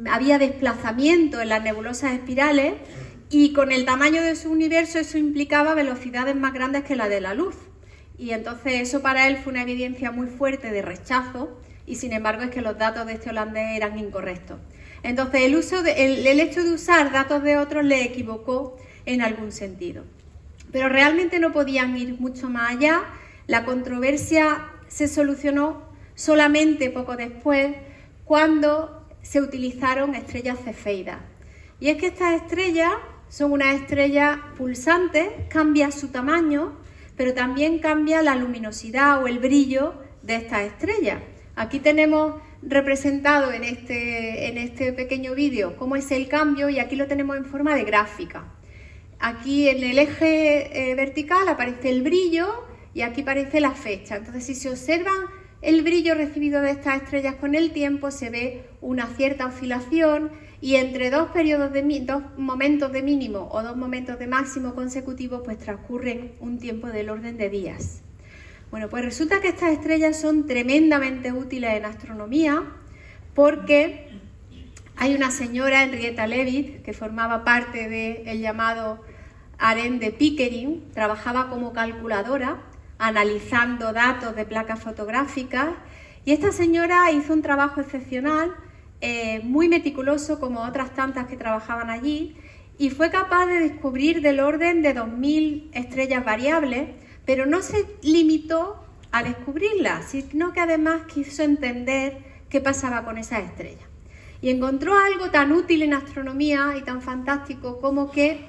había desplazamiento en las nebulosas espirales, y con el tamaño de su universo eso implicaba velocidades más grandes que la de la luz. Y entonces eso para él fue una evidencia muy fuerte de rechazo, y sin embargo es que los datos de este holandés eran incorrectos. Entonces el hecho de usar datos de otros le equivocó en algún sentido. Pero realmente no podían ir mucho más allá. La controversia se solucionó solamente poco después, cuando se utilizaron estrellas cefeidas. Y es que estas estrellas son unas estrellas pulsantes, cambia su tamaño, pero también cambia la luminosidad o el brillo de estas estrellas. Aquí tenemos representado en este pequeño vídeo cómo es el cambio, y aquí lo tenemos en forma de gráfica. Aquí en el eje vertical aparece el brillo y aquí aparece la fecha. Entonces, si se observan el brillo recibido de estas estrellas con el tiempo, se ve una cierta oscilación, y entre dos momentos de mínimo o dos momentos de máximo consecutivos, pues transcurren un tiempo del orden de días. Bueno, pues resulta que estas estrellas son tremendamente útiles en astronomía, porque hay una señora, Henrietta Leavitt, que formaba parte del llamado harén de Pickering, trabajaba como calculadora, analizando datos de placas fotográficas, y esta señora hizo un trabajo excepcional, muy meticuloso, como otras tantas que trabajaban allí, y fue capaz de descubrir del orden de 2000 estrellas variables, pero no se limitó a descubrirlas, sino que además quiso entender qué pasaba con esas estrellas. Y encontró algo tan útil en astronomía y tan fantástico como que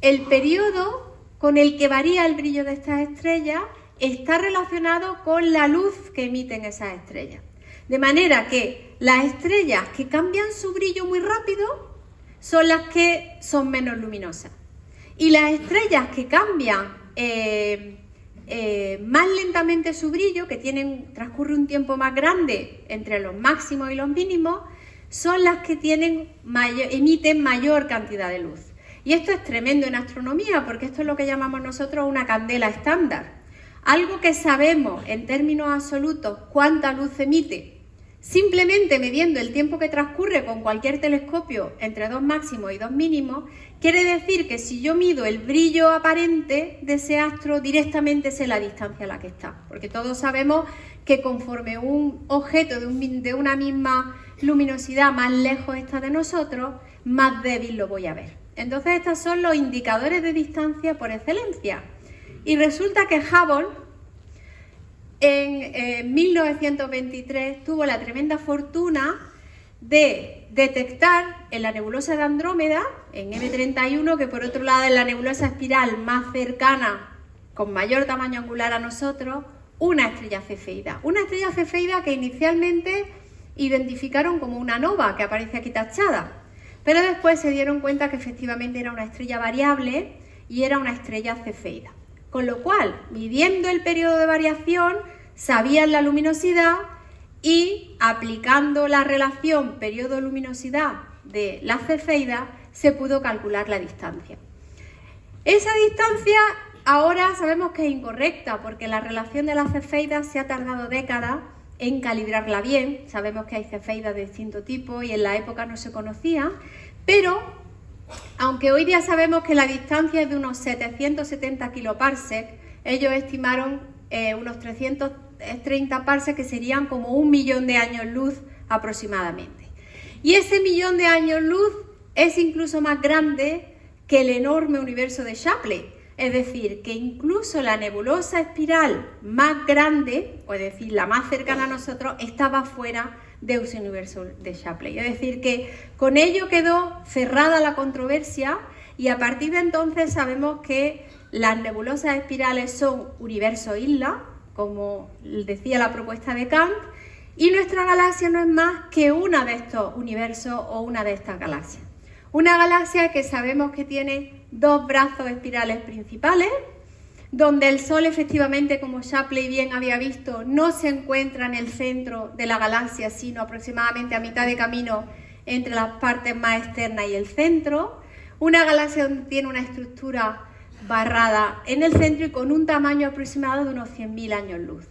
el periodo con el que varía el brillo de estas estrellas está relacionado con la luz que emiten esas estrellas. De manera que las estrellas que cambian su brillo muy rápido son las que son menos luminosas. Y las estrellas que cambian más lentamente su brillo, que transcurre un tiempo más grande entre los máximos y los mínimos, son las que emiten mayor cantidad de luz. Y esto es tremendo en astronomía, porque esto es lo que llamamos nosotros una candela estándar. Algo que sabemos en términos absolutos cuánta luz emite, simplemente midiendo el tiempo que transcurre con cualquier telescopio entre dos máximos y dos mínimos, quiere decir que si yo mido el brillo aparente de ese astro, directamente sé la distancia a la que está. Porque todos sabemos que conforme un objeto de una misma luminosidad más lejos está de nosotros, más débil lo voy a ver. Entonces estos son los indicadores de distancia por excelencia. Y resulta que Hubble en 1923 tuvo la tremenda fortuna de detectar en la nebulosa de Andrómeda, en M31, que por otro lado es la nebulosa espiral más cercana, con mayor tamaño angular a nosotros, una estrella cefeida. Una estrella cefeida que inicialmente identificaron como una nova, que aparece aquí tachada, pero después se dieron cuenta que efectivamente era una estrella variable y era una estrella cefeida. Con lo cual, midiendo el periodo de variación, sabían la luminosidad y aplicando la relación periodo-luminosidad de la cefeida, se pudo calcular la distancia. Esa distancia ahora sabemos que es incorrecta, porque la relación de las cefeidas se ha tardado décadas en calibrarla bien. Sabemos que hay cefeidas de distinto tipo y en la época no se conocían, pero aunque hoy día sabemos que la distancia es de unos 770 kiloparsecs, ellos estimaron unos 330 parsecs, que serían como 1 millón de años luz aproximadamente. Y ese millón de años luz es incluso más grande que el enorme universo de Shapley. Es decir, que incluso la nebulosa espiral más grande, es decir, la más cercana a nosotros, estaba fuera de ese universo de Shapley. Es decir, que con ello quedó cerrada la controversia, y a partir de entonces sabemos que las nebulosas espirales son universo isla, como decía la propuesta de Kant, y nuestra galaxia no es más que una de estos universos o una de estas galaxias. Una galaxia que sabemos que tiene dos brazos espirales principales, donde el Sol, efectivamente, como Shapley bien había visto, no se encuentra en el centro de la galaxia, sino aproximadamente a mitad de camino entre las partes más externas y el centro. Una galaxia donde tiene una estructura barrada en el centro y con un tamaño aproximado de unos 100.000 años luz.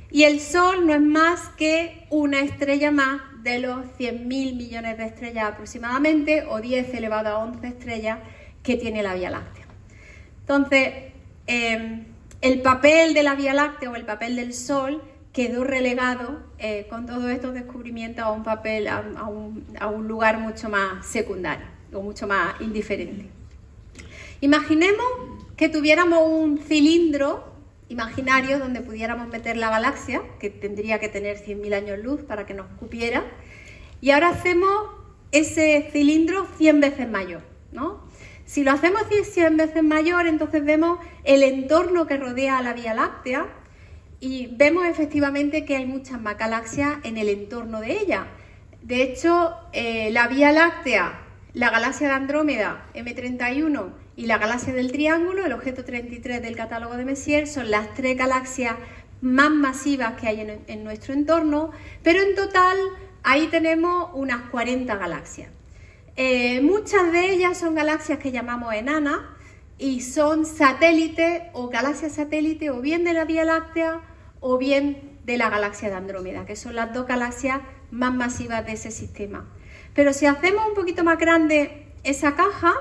Y el Sol no es más que una estrella más de los 100.000 millones de estrellas aproximadamente, o 10 elevado a 11 estrellas que tiene la Vía Láctea. Entonces, el papel de la Vía Láctea o el papel del Sol quedó relegado con todos estos descubrimientos a un papel, a un lugar mucho más secundario o mucho más indiferente. Imaginemos que tuviéramos un cilindro imaginario donde pudiéramos meter la galaxia, que tendría que tener 100.000 años luz para que nos cupiera, y ahora hacemos ese cilindro 100 veces mayor, ¿no? Si lo hacemos 100 veces mayor, entonces vemos el entorno que rodea a la Vía Láctea y vemos efectivamente que hay muchas más galaxias en el entorno de ella. De hecho, la Vía Láctea, la galaxia de Andrómeda, M31, y la galaxia del Triángulo, el objeto 33 del catálogo de Messier, son las 3 galaxias más masivas que hay en nuestro entorno, pero en total ahí tenemos unas 40 galaxias. Muchas de ellas son galaxias que llamamos enanas y son satélites o galaxias satélites o bien de la Vía Láctea o bien de la galaxia de Andrómeda, que son las 2 galaxias más masivas de ese sistema. Pero si hacemos un poquito más grande esa caja,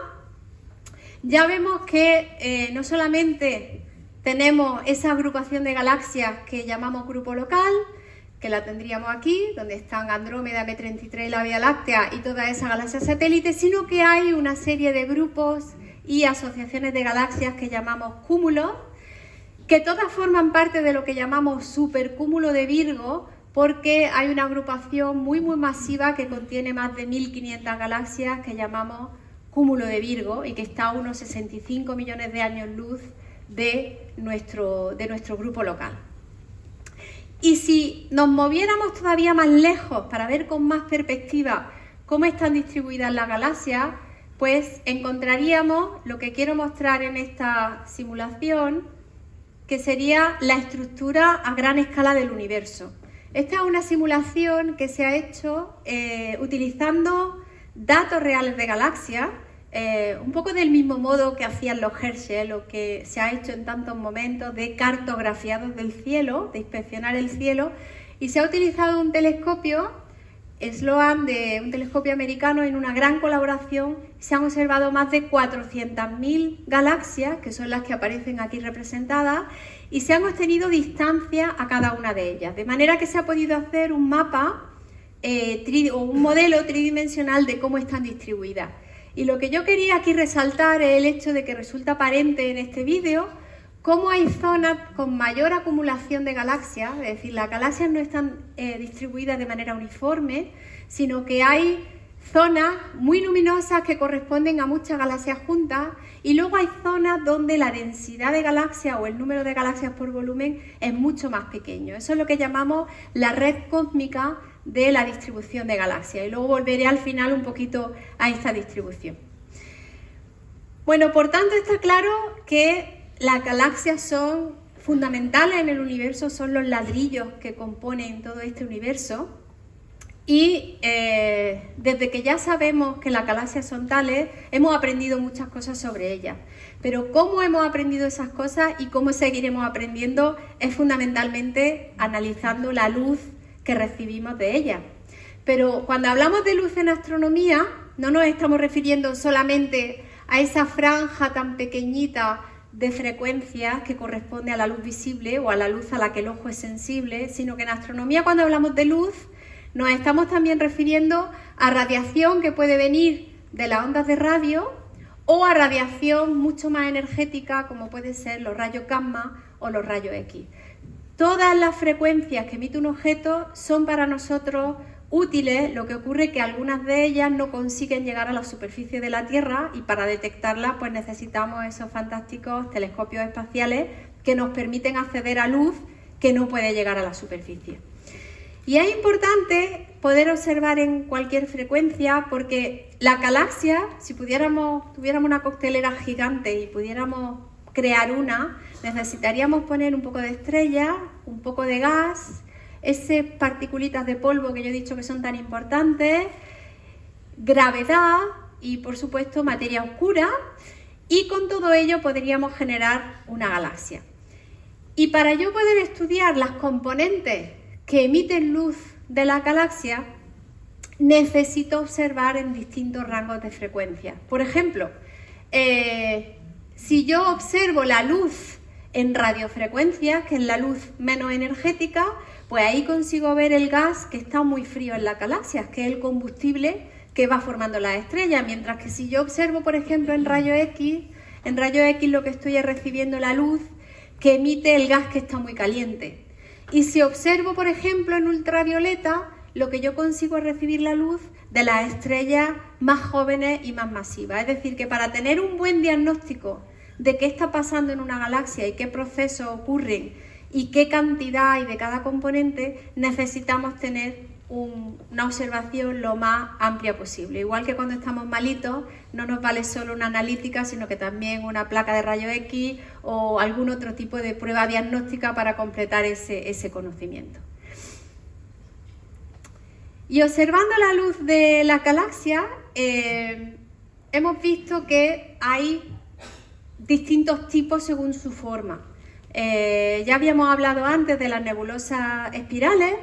ya vemos que no solamente tenemos esa agrupación de galaxias que llamamos grupo local, que la tendríamos aquí, donde están Andrómeda, M33 y la Vía Láctea y todas esas galaxias satélites, sino que hay una serie de grupos y asociaciones de galaxias que llamamos cúmulos, que todas forman parte de lo que llamamos supercúmulo de Virgo, porque hay una agrupación muy masiva que contiene más de 1.500 galaxias que llamamos cúmulo de Virgo y que está a unos 65 millones de años luz de nuestro grupo local. Y si nos moviéramos todavía más lejos para ver con más perspectiva cómo están distribuidas las galaxias, pues encontraríamos lo que quiero mostrar en esta simulación, que sería la estructura a gran escala del universo. Esta es una simulación que se ha hecho utilizando datos reales de galaxias, un poco del mismo modo que hacían los Herschel o que se ha hecho en tantos momentos de cartografiados del cielo, de inspeccionar el cielo, y se ha utilizado un telescopio Sloan, de un telescopio americano, en una gran colaboración. Se han observado más de 400.000 galaxias, que son las que aparecen aquí representadas, y se han obtenido distancias a cada una de ellas, de manera que se ha podido hacer un mapa o un modelo tridimensional de cómo están distribuidas. Y lo que yo quería aquí resaltar es el hecho de que resulta aparente en este vídeo cómo hay zonas con mayor acumulación de galaxias, es decir, las galaxias no están distribuidas de manera uniforme, sino que hay zonas muy luminosas que corresponden a muchas galaxias juntas, y luego hay zonas donde la densidad de galaxias o el número de galaxias por volumen es mucho más pequeño. Eso es lo que llamamos la red cósmica de la distribución de galaxias, y luego volveré al final un poquito a esta distribución. Bueno, por tanto está claro que las galaxias son fundamentales en el universo, son los ladrillos que componen todo este universo, y desde que ya sabemos que las galaxias son tales, hemos aprendido muchas cosas sobre ellas. Pero cómo hemos aprendido esas cosas y cómo seguiremos aprendiendo es fundamentalmente analizando la luz que recibimos de ellas. Pero cuando hablamos de luz en astronomía, no nos estamos refiriendo solamente a esa franja tan pequeñita de frecuencias que corresponde a la luz visible o a la luz a la que el ojo es sensible, sino que en astronomía, cuando hablamos de luz, nos estamos también refiriendo a radiación que puede venir de las ondas de radio o a radiación mucho más energética, como pueden ser los rayos gamma o los rayos X. Todas las frecuencias que emite un objeto son para nosotros útiles, lo que ocurre es que algunas de ellas no consiguen llegar a la superficie de la Tierra, y para detectarlas pues necesitamos esos fantásticos telescopios espaciales que nos permiten acceder a luz que no puede llegar a la superficie. Y es importante poder observar en cualquier frecuencia, porque la galaxia, si tuviéramos una coctelera gigante y pudiéramos crear una, necesitaríamos poner un poco de estrella, un poco de gas, esas particulitas de polvo que yo he dicho que son tan importantes, gravedad y, por supuesto, materia oscura, y con todo ello podríamos generar una galaxia. Y para yo poder estudiar las componentes que emiten luz de la galaxia, necesito observar en distintos rangos de frecuencia. Por ejemplo, si yo observo la luz en radiofrecuencias, que es la luz menos energética, pues ahí consigo ver el gas que está muy frío en las galaxias, que es el combustible que va formando las estrellas, mientras que si yo observo, por ejemplo, en rayos X lo que estoy es recibiendo la luz que emite el gas que está muy caliente. Y si observo, por ejemplo, en ultravioleta, lo que yo consigo es recibir la luz de las estrellas más jóvenes y más masivas. Es decir, que para tener un buen diagnóstico de qué está pasando en una galaxia y qué procesos ocurren y qué cantidad hay de cada componente, necesitamos tener una observación lo más amplia posible. Igual que cuando estamos malitos, no nos vale solo una analítica, sino que también una placa de rayos X o algún otro tipo de prueba diagnóstica para completar ese conocimiento. Y observando la luz de la galaxia, hemos visto que hay distintos tipos según su forma. Ya habíamos hablado antes de las nebulosas espirales,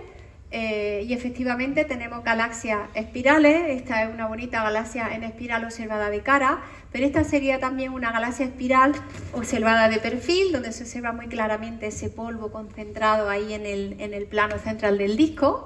y efectivamente tenemos galaxias espirales. Esta es una bonita galaxia en espiral observada de cara, pero esta sería también una galaxia espiral observada de perfil, donde se observa muy claramente ese polvo concentrado ahí en el plano central del disco.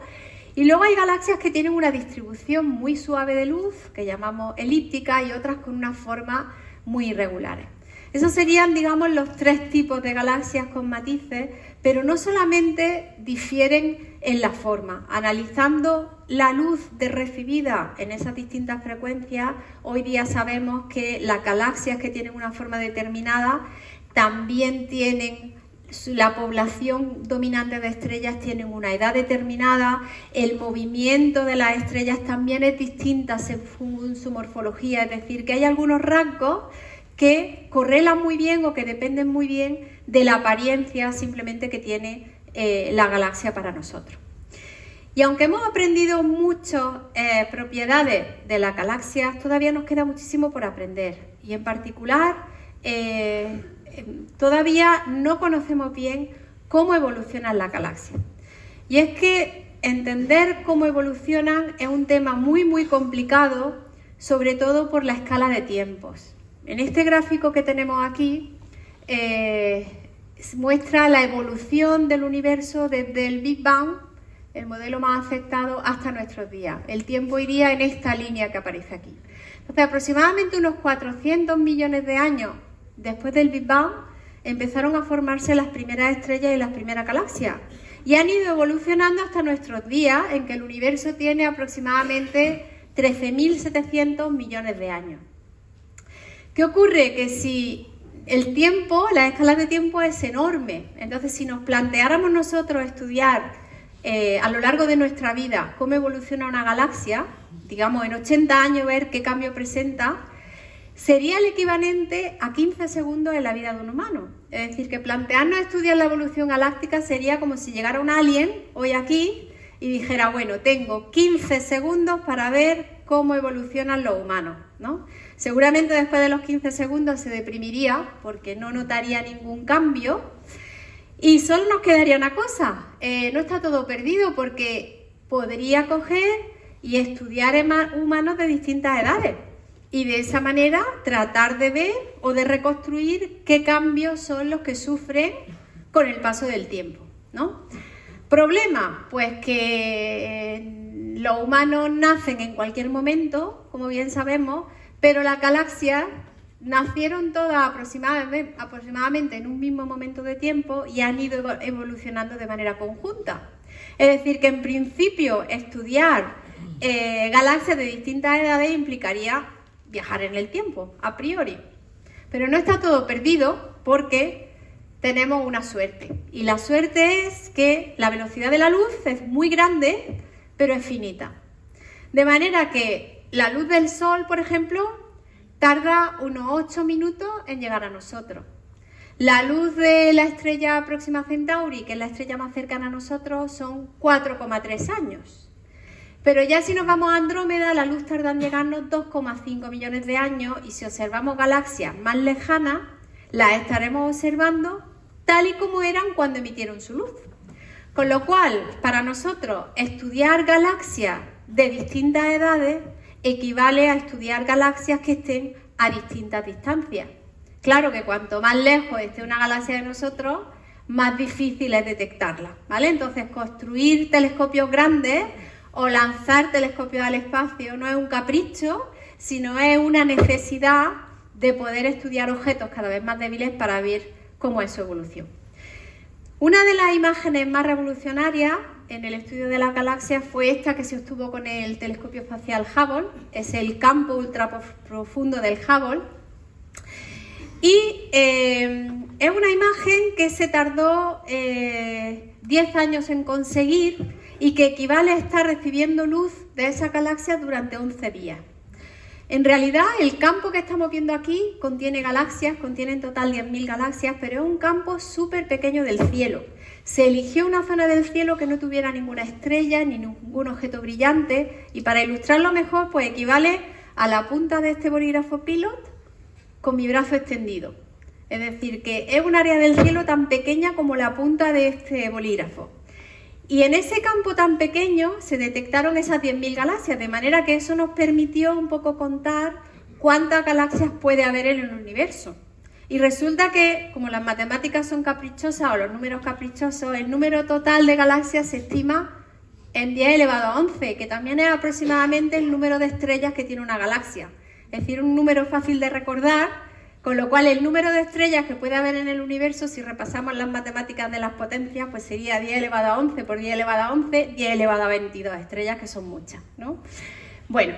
Y luego hay galaxias que tienen una distribución muy suave de luz, que llamamos elíptica, y otras con unas formas muy irregulares. Esos serían, digamos, los tres tipos de galaxias con matices, pero no solamente difieren en la forma. Analizando la luz recibida en esas distintas frecuencias, hoy día sabemos que las galaxias que tienen una forma determinada también tienen, la población dominante de estrellas tienen una edad determinada, el movimiento de las estrellas también es distinta según su morfología, es decir, que hay algunos rasgos que correlan muy bien o que dependen muy bien de la apariencia simplemente que tiene la galaxia para nosotros. Y aunque hemos aprendido muchas propiedades de las galaxias, todavía nos queda muchísimo por aprender. Y en particular, todavía no conocemos bien cómo evolucionan las galaxias. Y es que entender cómo evolucionan es un tema muy, muy complicado, sobre todo por la escala de tiempos. En este gráfico que tenemos aquí, muestra la evolución del universo desde el Big Bang, el modelo más aceptado, hasta nuestros días. El tiempo iría en esta línea que aparece aquí. Entonces, aproximadamente unos 400 millones de años después del Big Bang, empezaron a formarse las primeras estrellas y las primeras galaxias. Y han ido evolucionando hasta nuestros días, en que el universo tiene aproximadamente 13.700 millones de años. ¿Qué ocurre? Que si el tiempo, la escala de tiempo es enorme, entonces si nos planteáramos nosotros estudiar a lo largo de nuestra vida cómo evoluciona una galaxia, digamos en 80 años ver qué cambio presenta, sería el equivalente a 15 segundos en la vida de un humano. Es decir, que plantearnos estudiar la evolución galáctica sería como si llegara un alien hoy aquí y dijera, bueno, tengo 15 segundos para ver cómo evolucionan los humanos, ¿no? Seguramente después de los 15 segundos se deprimiría porque no notaría ningún cambio y solo nos quedaría una cosa, no está todo perdido porque podría coger y estudiar humanos de distintas edades y de esa manera tratar de ver o de reconstruir qué cambios son los que sufren con el paso del tiempo, ¿no? ¿Problema? Pues que los humanos nacen en cualquier momento, como bien sabemos, pero las galaxias nacieron todas aproximadamente en un mismo momento de tiempo y han ido evolucionando de manera conjunta. Es decir, que en principio estudiar galaxias de distintas edades implicaría viajar en el tiempo, a priori. Pero no está todo perdido porque tenemos una suerte. Y la suerte es que la velocidad de la luz es muy grande, pero es finita. De manera que la luz del Sol, por ejemplo, tarda unos 8 minutos en llegar a nosotros. La luz de la estrella Próxima Centauri, que es la estrella más cercana a nosotros, son 4,3 años. Pero ya si nos vamos a Andrómeda, la luz tarda en llegarnos 2,5 millones de años y si observamos galaxias más lejanas, las estaremos observando tal y como eran cuando emitieron su luz. Con lo cual, para nosotros, estudiar galaxias de distintas edades equivale a estudiar galaxias que estén a distintas distancias. Claro que cuanto más lejos esté una galaxia de nosotros, más difícil es detectarla, ¿vale? Entonces, construir telescopios grandes o lanzar telescopios al espacio no es un capricho, sino es una necesidad de poder estudiar objetos cada vez más débiles para ver cómo es su evolución. Una de las imágenes más revolucionarias en el estudio de las galaxias fue esta que se obtuvo con el telescopio espacial Hubble, es el campo ultraprofundo del Hubble, y es una imagen que se tardó 10 años en conseguir y que equivale a estar recibiendo luz de esa galaxia durante 11 días. En realidad, el campo que estamos viendo aquí contiene galaxias, contiene en total 10.000 galaxias, pero es un campo súper pequeño del cielo. Se eligió una zona del cielo que no tuviera ninguna estrella ni ningún objeto brillante y para ilustrarlo mejor, pues equivale a la punta de este bolígrafo Pilot con mi brazo extendido. Es decir, que es un área del cielo tan pequeña como la punta de este bolígrafo. Y en ese campo tan pequeño se detectaron esas 10.000 galaxias, de manera que eso nos permitió un poco contar cuántas galaxias puede haber en el universo. Y resulta que, como las matemáticas son caprichosas o los números caprichosos, el número total de galaxias se estima en 10 elevado a 11, que también es aproximadamente el número de estrellas que tiene una galaxia. Es decir, un número fácil de recordar, con lo cual el número de estrellas que puede haber en el universo, si repasamos las matemáticas de las potencias, pues sería 10 elevado a 11 por 10 elevado a 11, 10 elevado a 22 estrellas, que son muchas, ¿no? Bueno,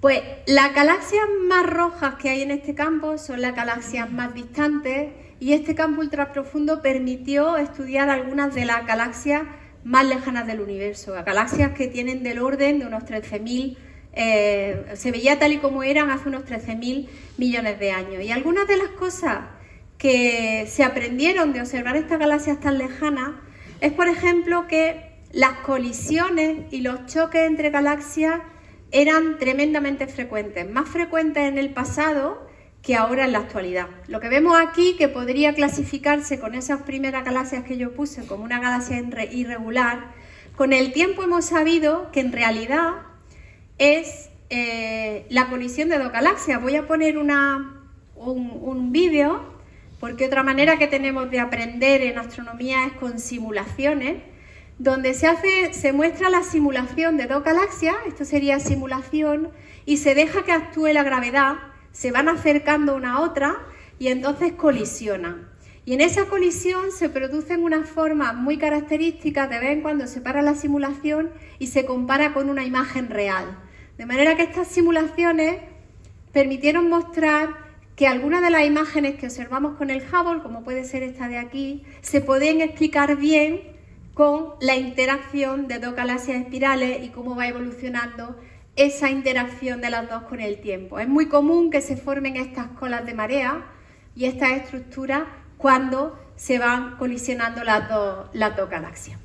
pues las galaxias más rojas que hay en este campo son las galaxias más distantes y este campo ultraprofundo permitió estudiar algunas de las galaxias más lejanas del universo, galaxias que tienen del orden de unos 13.000 se veía tal y como eran hace unos 13.000 millones de años. Y algunas de las cosas que se aprendieron de observar estas galaxias tan lejanas es, por ejemplo, que las colisiones y los choques entre galaxias eran tremendamente frecuentes, más frecuentes en el pasado que ahora en la actualidad. Lo que vemos aquí, que podría clasificarse con esas primeras galaxias que yo puse como una galaxia irregular, con el tiempo hemos sabido que en realidad es la colisión de dos galaxias. Voy a poner un vídeo, porque otra manera que tenemos de aprender en astronomía es con simulaciones, donde se muestra la simulación de dos galaxias, esto sería simulación, y se deja que actúe la gravedad, se van acercando una a otra y entonces colisionan. Y en esa colisión se producen unas formas muy características, de vez en cuando se para la simulación y se compara con una imagen real. De manera que estas simulaciones permitieron mostrar que algunas de las imágenes que observamos con el Hubble, como puede ser esta de aquí, se pueden explicar bien con la interacción de dos galaxias espirales y cómo va evolucionando esa interacción de las dos con el tiempo. Es muy común que se formen estas colas de marea y estas estructuras cuando se van colisionando las dos galaxias.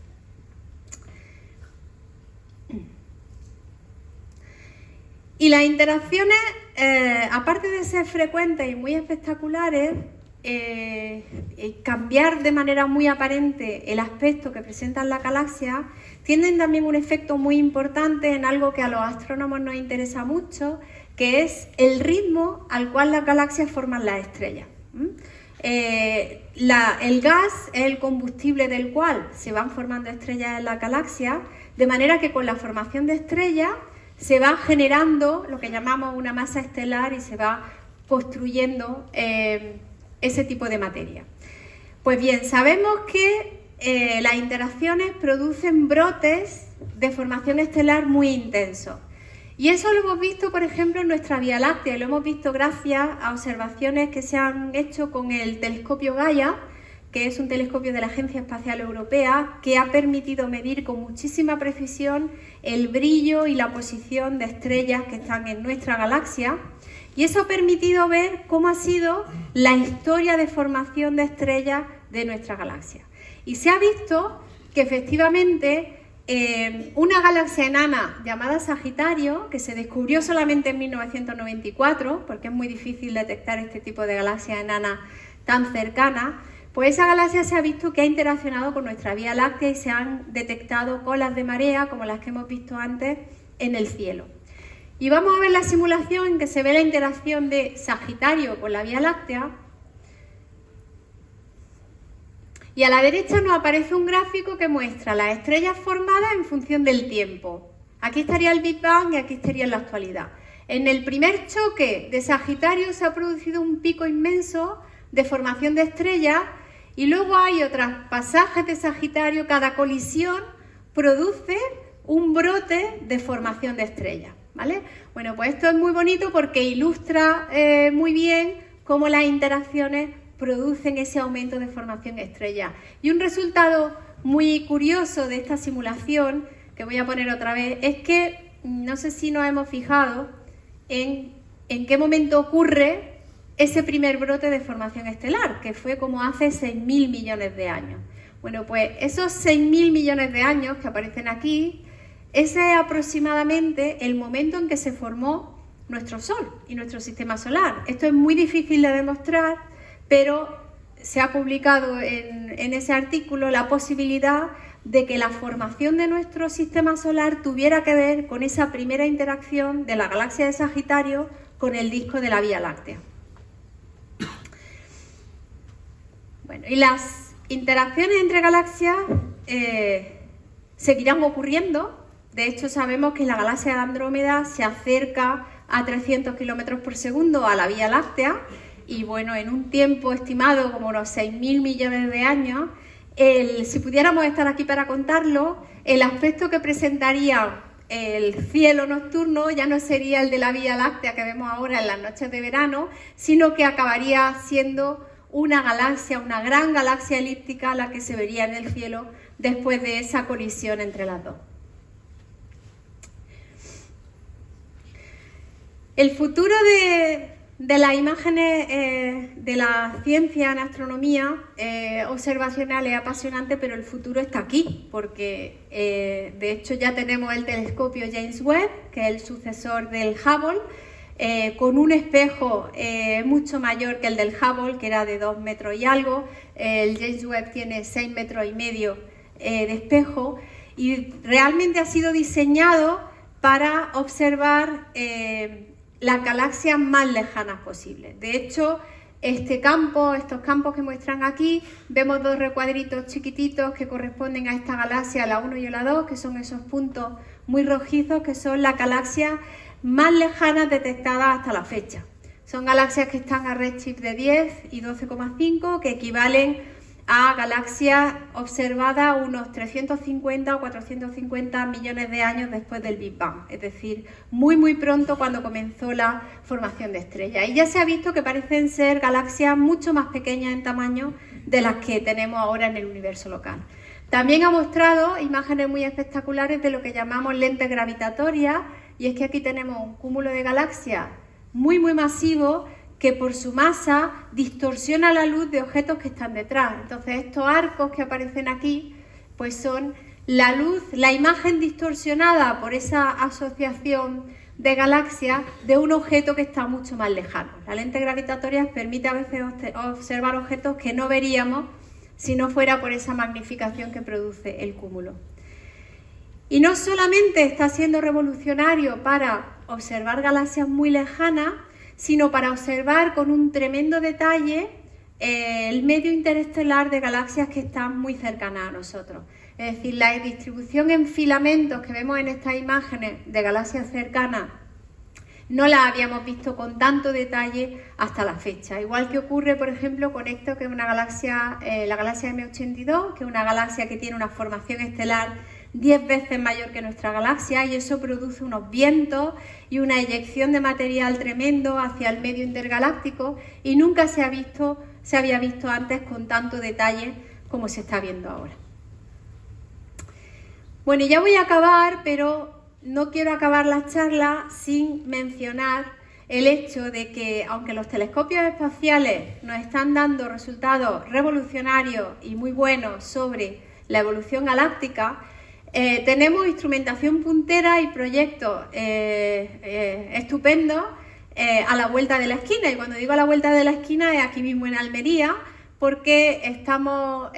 Y las interacciones, aparte de ser frecuentes y muy espectaculares, cambiar de manera muy aparente el aspecto que presentan las galaxias, tienen también un efecto muy importante en algo que a los astrónomos nos interesa mucho, que es el ritmo al cual las galaxias forman las estrellas. El gas es el combustible del cual se van formando estrellas en las galaxias, de manera que con la formación de estrellas se va generando lo que llamamos una masa estelar y se va construyendo ese tipo de materia. Pues bien, sabemos que las interacciones producen brotes de formación estelar muy intensos. Y eso lo hemos visto, por ejemplo, en nuestra Vía Láctea, y lo hemos visto gracias a observaciones que se han hecho con el telescopio Gaia, que es un telescopio de la Agencia Espacial Europea, que ha permitido medir con muchísima precisión el brillo y la posición de estrellas que están en nuestra galaxia. Y eso ha permitido ver cómo ha sido la historia de formación de estrellas de nuestra galaxia. Y se ha visto que efectivamente una galaxia enana llamada Sagitario, que se descubrió solamente en 1994, porque es muy difícil detectar este tipo de galaxias enanas tan cercanas. Pues esa galaxia se ha visto que ha interaccionado con nuestra Vía Láctea y se han detectado colas de marea, como las que hemos visto antes, en el cielo. Y vamos a ver la simulación en que se ve la interacción de Sagitario con la Vía Láctea. Y a la derecha nos aparece un gráfico que muestra las estrellas formadas en función del tiempo. Aquí estaría el Big Bang y aquí estaría la actualidad. En el primer choque de Sagitario se ha producido un pico inmenso de formación de estrellas y luego hay otros pasajes de Sagitario. Cada colisión produce un brote de formación de estrellas, ¿vale? Bueno, pues esto es muy bonito porque ilustra muy bien cómo las interacciones producen ese aumento de formación estrella. Y un resultado muy curioso de esta simulación, que voy a poner otra vez, es que no sé si nos hemos fijado en qué momento ocurre ese primer brote de formación estelar, que fue como hace 6.000 millones de años. Bueno, pues esos 6.000 millones de años que aparecen aquí, ese es aproximadamente el momento en que se formó nuestro Sol y nuestro sistema solar. Esto es muy difícil de demostrar, pero se ha publicado en ese artículo la posibilidad de que la formación de nuestro sistema solar tuviera que ver con esa primera interacción de la galaxia de Sagitario con el disco de la Vía Láctea. Bueno, y las interacciones entre galaxias seguirán ocurriendo. De hecho, sabemos que la galaxia de Andrómeda se acerca a 300 kilómetros por segundo a la Vía Láctea y, bueno, en un tiempo estimado como unos 6.000 millones de años, si pudiéramos estar aquí para contarlo, el aspecto que presentaría el cielo nocturno ya no sería el de la Vía Láctea que vemos ahora en las noches de verano, sino que acabaría siendo una galaxia, una gran galaxia elíptica la que se vería en el cielo después de esa colisión entre las dos. El futuro de las imágenes de la ciencia en astronomía observacional es apasionante, pero el futuro está aquí, porque de hecho ya tenemos el telescopio James Webb, que es el sucesor del Hubble, con un espejo mucho mayor que el del Hubble, que era de 2 metros y algo. El James Webb tiene 6 metros y medio de espejo y realmente ha sido diseñado para observar las galaxias más lejanas posibles. De hecho, estos campos que muestran aquí, vemos dos recuadritos chiquititos que corresponden a esta galaxia, la 1 y la 2, que son esos puntos muy rojizos, que son las galaxias más lejanas detectadas hasta la fecha. Son galaxias que están a redshift de 10 y 12,5, que equivalen a galaxias observadas unos 350 o 450 millones de años después del Big Bang, es decir, muy pronto cuando comenzó la formación de estrellas. Y ya se ha visto que parecen ser galaxias mucho más pequeñas en tamaño de las que tenemos ahora en el universo local. También ha mostrado imágenes muy espectaculares de lo que llamamos lentes gravitatorias, y es que aquí tenemos un cúmulo de galaxias muy masivo que por su masa distorsiona la luz de objetos que están detrás. Entonces estos arcos que aparecen aquí pues son la luz, la imagen distorsionada por esa asociación de galaxias de un objeto que está mucho más lejano. La lente gravitatoria permite a veces observar objetos que no veríamos si no fuera por esa magnificación que produce el cúmulo. Y no solamente está siendo revolucionario para observar galaxias muy lejanas, sino para observar con un tremendo detalle el medio interestelar de galaxias que están muy cercanas a nosotros. Es decir, la distribución en filamentos que vemos en estas imágenes de galaxias cercanas no las habíamos visto con tanto detalle hasta la fecha. Igual que ocurre, por ejemplo, con esto, que es una galaxia, la galaxia M82, que es una galaxia que tiene una formación estelar 10 veces mayor que nuestra galaxia, y eso produce unos vientos y una eyección de material tremendo hacia el medio intergaláctico, y nunca se había visto antes con tanto detalle como se está viendo ahora. Bueno, ya voy a acabar, pero no quiero acabar la charla sin mencionar el hecho de que, aunque los telescopios espaciales nos están dando resultados revolucionarios y muy buenos sobre la evolución galáctica, tenemos instrumentación puntera y proyectos estupendos a la vuelta de la esquina. Y cuando digo a la vuelta de la esquina es aquí mismo en Almería, porque estamos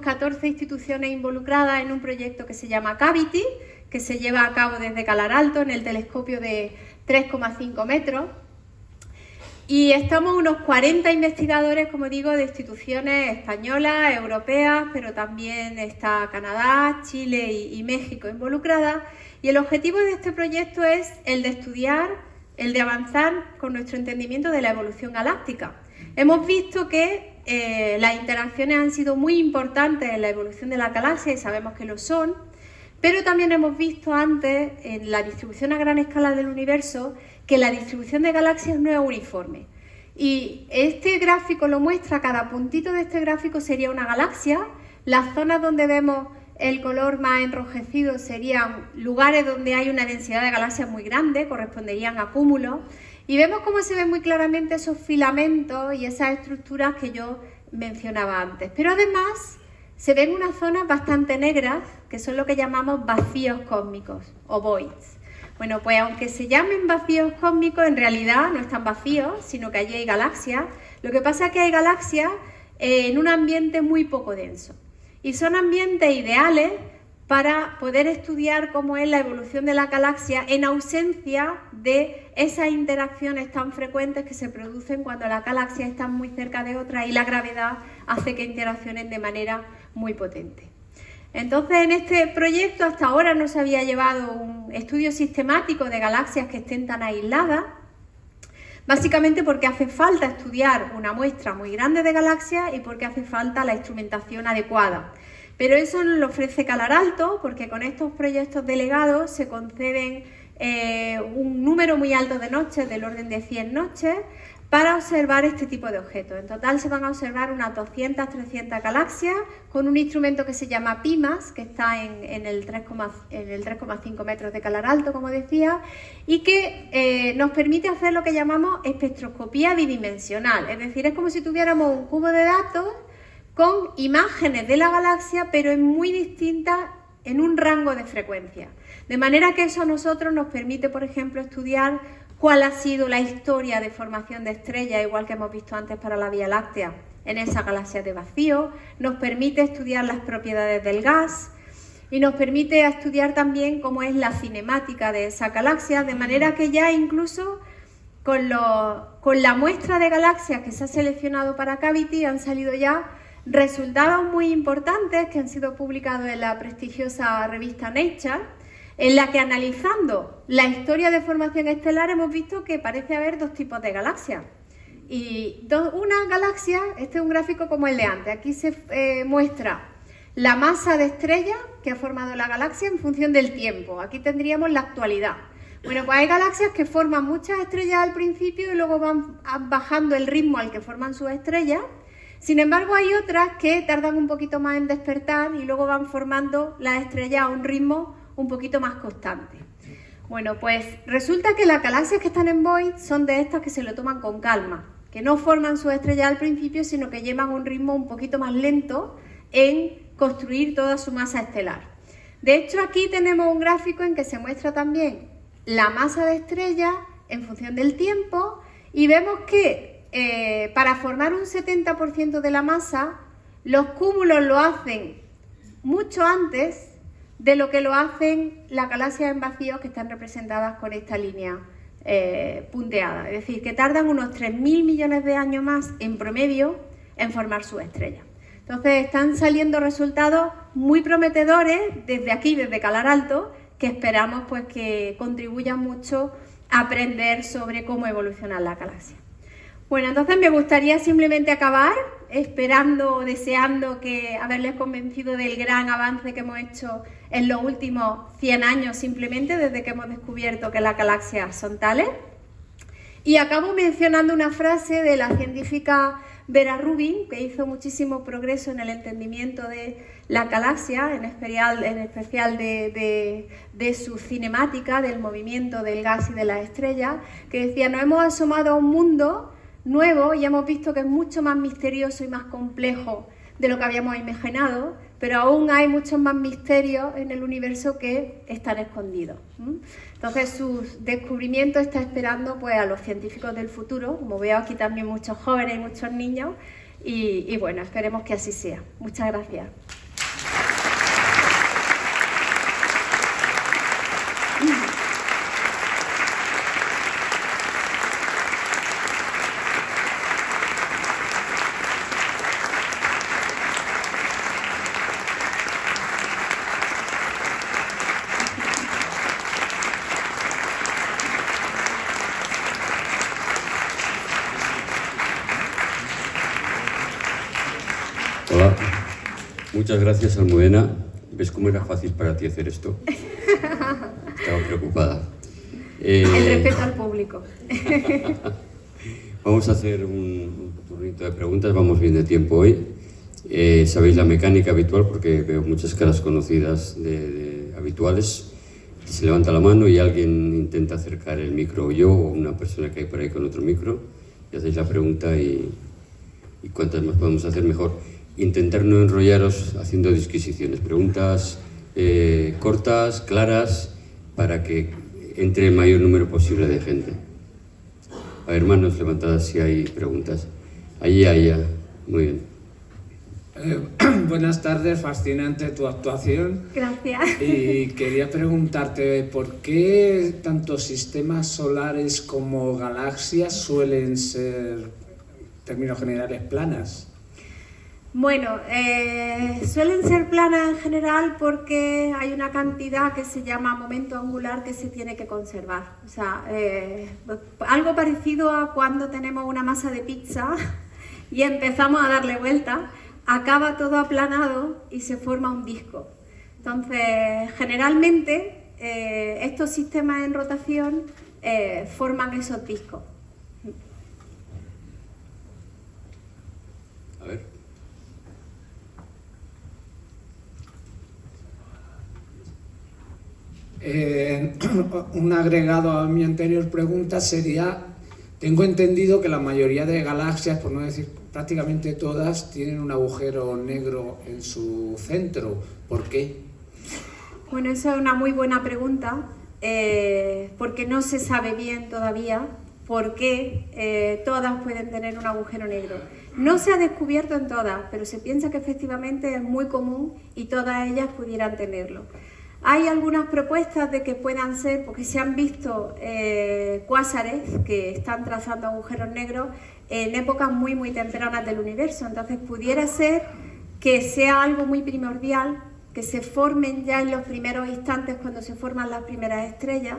14 instituciones involucradas en un proyecto que se llama Cavity, que se lleva a cabo desde Calar Alto en el telescopio de 3,5 metros. Y estamos unos 40 investigadores, como digo, de instituciones españolas, europeas, pero también está Canadá, Chile y México involucradas. Y el objetivo de este proyecto es el de estudiar, el de avanzar con nuestro entendimiento de la evolución galáctica. Hemos visto que las interacciones han sido muy importantes en la evolución de la galaxia y sabemos que lo son, pero también hemos visto antes en la distribución a gran escala del universo que la distribución de galaxias no es uniforme. Y este gráfico lo muestra, cada puntito de este gráfico sería una galaxia, las zonas donde vemos el color más enrojecido serían lugares donde hay una densidad de galaxias muy grande, corresponderían a cúmulos, y vemos cómo se ven muy claramente esos filamentos y esas estructuras que yo mencionaba antes. Pero además se ven unas zonas bastante negras, que son lo que llamamos vacíos cósmicos o voids. Bueno, pues aunque se llamen vacíos cósmicos, en realidad no están vacíos, sino que allí hay galaxias. Lo que pasa es que hay galaxias en un ambiente muy poco denso. Y son ambientes ideales para poder estudiar cómo es la evolución de la galaxia en ausencia de esas interacciones tan frecuentes que se producen cuando las galaxias están muy cerca de otras y la gravedad hace que interaccionen de manera muy potente. Entonces, en este proyecto hasta ahora no se había llevado un estudio sistemático de galaxias que estén tan aisladas, básicamente porque hace falta estudiar una muestra muy grande de galaxias y porque hace falta la instrumentación adecuada. Pero eso nos lo ofrece Calar Alto, porque con estos proyectos delegados se conceden un número muy alto de noches, del orden de 100 noches, para observar este tipo de objetos. En total se van a observar unas 200-300 galaxias con un instrumento que se llama PIMAS, que está en el 3,5 metros de Calar Alto, como decía, y que nos permite hacer lo que llamamos espectroscopía bidimensional. Es decir, es como si tuviéramos un cubo de datos con imágenes de la galaxia, pero muy distintas en un rango de frecuencia. De manera que eso a nosotros nos permite, por ejemplo, estudiar cuál ha sido la historia de formación de estrellas, igual que hemos visto antes para la Vía Láctea, en esa galaxia de vacío, nos permite estudiar las propiedades del gas y nos permite estudiar también cómo es la cinemática de esa galaxia, de manera que ya incluso con la muestra de galaxias que se ha seleccionado para Cavity han salido ya resultados muy importantes que han sido publicados en la prestigiosa revista Nature, en la que analizando la historia de formación estelar hemos visto que parece haber dos tipos de galaxias. Y una galaxia, este es un gráfico como el de antes, aquí se muestra la masa de estrellas que ha formado la galaxia en función del tiempo, aquí tendríamos la actualidad. Bueno, pues hay galaxias que forman muchas estrellas al principio y luego van bajando el ritmo al que forman sus estrellas. Sin embargo, hay otras que tardan un poquito más en despertar y luego van formando las estrellas a un ritmo un poquito más constante. Bueno, pues resulta que las galaxias que están en void son de estas que se lo toman con calma, que no forman sus estrellas al principio, sino que llevan un ritmo un poquito más lento en construir toda su masa estelar. De hecho, aquí tenemos un gráfico en que se muestra también la masa de estrellas en función del tiempo y vemos que para formar un 70% de la masa, los cúmulos lo hacen mucho antes de lo que lo hacen las galaxias en vacío que están representadas con esta línea punteada. Es decir, que tardan unos 3.000 millones de años más en promedio en formar sus estrellas. Entonces están saliendo resultados muy prometedores desde aquí, desde Calar Alto, que esperamos pues que contribuyan mucho a aprender sobre cómo evolucionan las galaxias. Bueno, entonces me gustaría simplemente acabar esperando o deseando haberles convencido del gran avance que hemos hecho en los últimos 100 años simplemente desde que hemos descubierto que las galaxias son tales. Y acabo mencionando una frase de la científica Vera Rubin, que hizo muchísimo progreso en el entendimiento de la galaxia, en especial de su cinemática, del movimiento del gas y de las estrellas, que decía: nos hemos asomado a un mundo nuevo y hemos visto que es mucho más misterioso y más complejo de lo que habíamos imaginado, pero aún hay muchos más misterios en el universo que están escondidos. Entonces, su descubrimiento está esperando pues, a los científicos del futuro, como veo aquí también muchos jóvenes y muchos niños, y bueno, esperemos que así sea. Muchas gracias. Hola, muchas gracias, Almudena. ¿Ves cómo era fácil para ti hacer esto? Estaba preocupada. El respeto al público. Vamos a hacer un turnito de preguntas, vamos bien de tiempo hoy. Sabéis la mecánica habitual porque veo muchas caras conocidas de habituales. Se levanta la mano y alguien intenta acercar el micro, o yo o una persona que hay por ahí con otro micro, y hacéis la pregunta y cuantas más podemos hacer mejor. Intentar no enrollaros haciendo disquisiciones, preguntas cortas, claras, para que entre el mayor número posible de gente. A ver, manos levantadas si hay preguntas. Allá. Muy bien. Buenas tardes, fascinante tu actuación. Gracias. Y quería preguntarte, ¿por qué tanto sistemas solares como galaxias suelen ser, en términos generales, planas? Bueno, suelen ser planas en general porque hay una cantidad que se llama momento angular que se tiene que conservar. O sea, algo parecido a cuando tenemos una masa de pizza y empezamos a darle vuelta, acaba todo aplanado y se forma un disco. Entonces, generalmente, estos sistemas en rotación forman esos discos. A ver. Un agregado a mi anterior pregunta sería, tengo entendido que la mayoría de galaxias, por no decir prácticamente todas, tienen un agujero negro en su centro. ¿Por qué? Bueno, esa es una muy buena pregunta, porque no se sabe bien todavía por qué todas pueden tener un agujero negro. No se ha descubierto en todas, pero se piensa que efectivamente es muy común y todas ellas pudieran tenerlo. Hay algunas propuestas de que puedan ser, porque se han visto cuásares que están trazando agujeros negros en épocas muy tempranas del universo. Entonces pudiera ser que sea algo muy primordial, que se formen ya en los primeros instantes cuando se forman las primeras estrellas,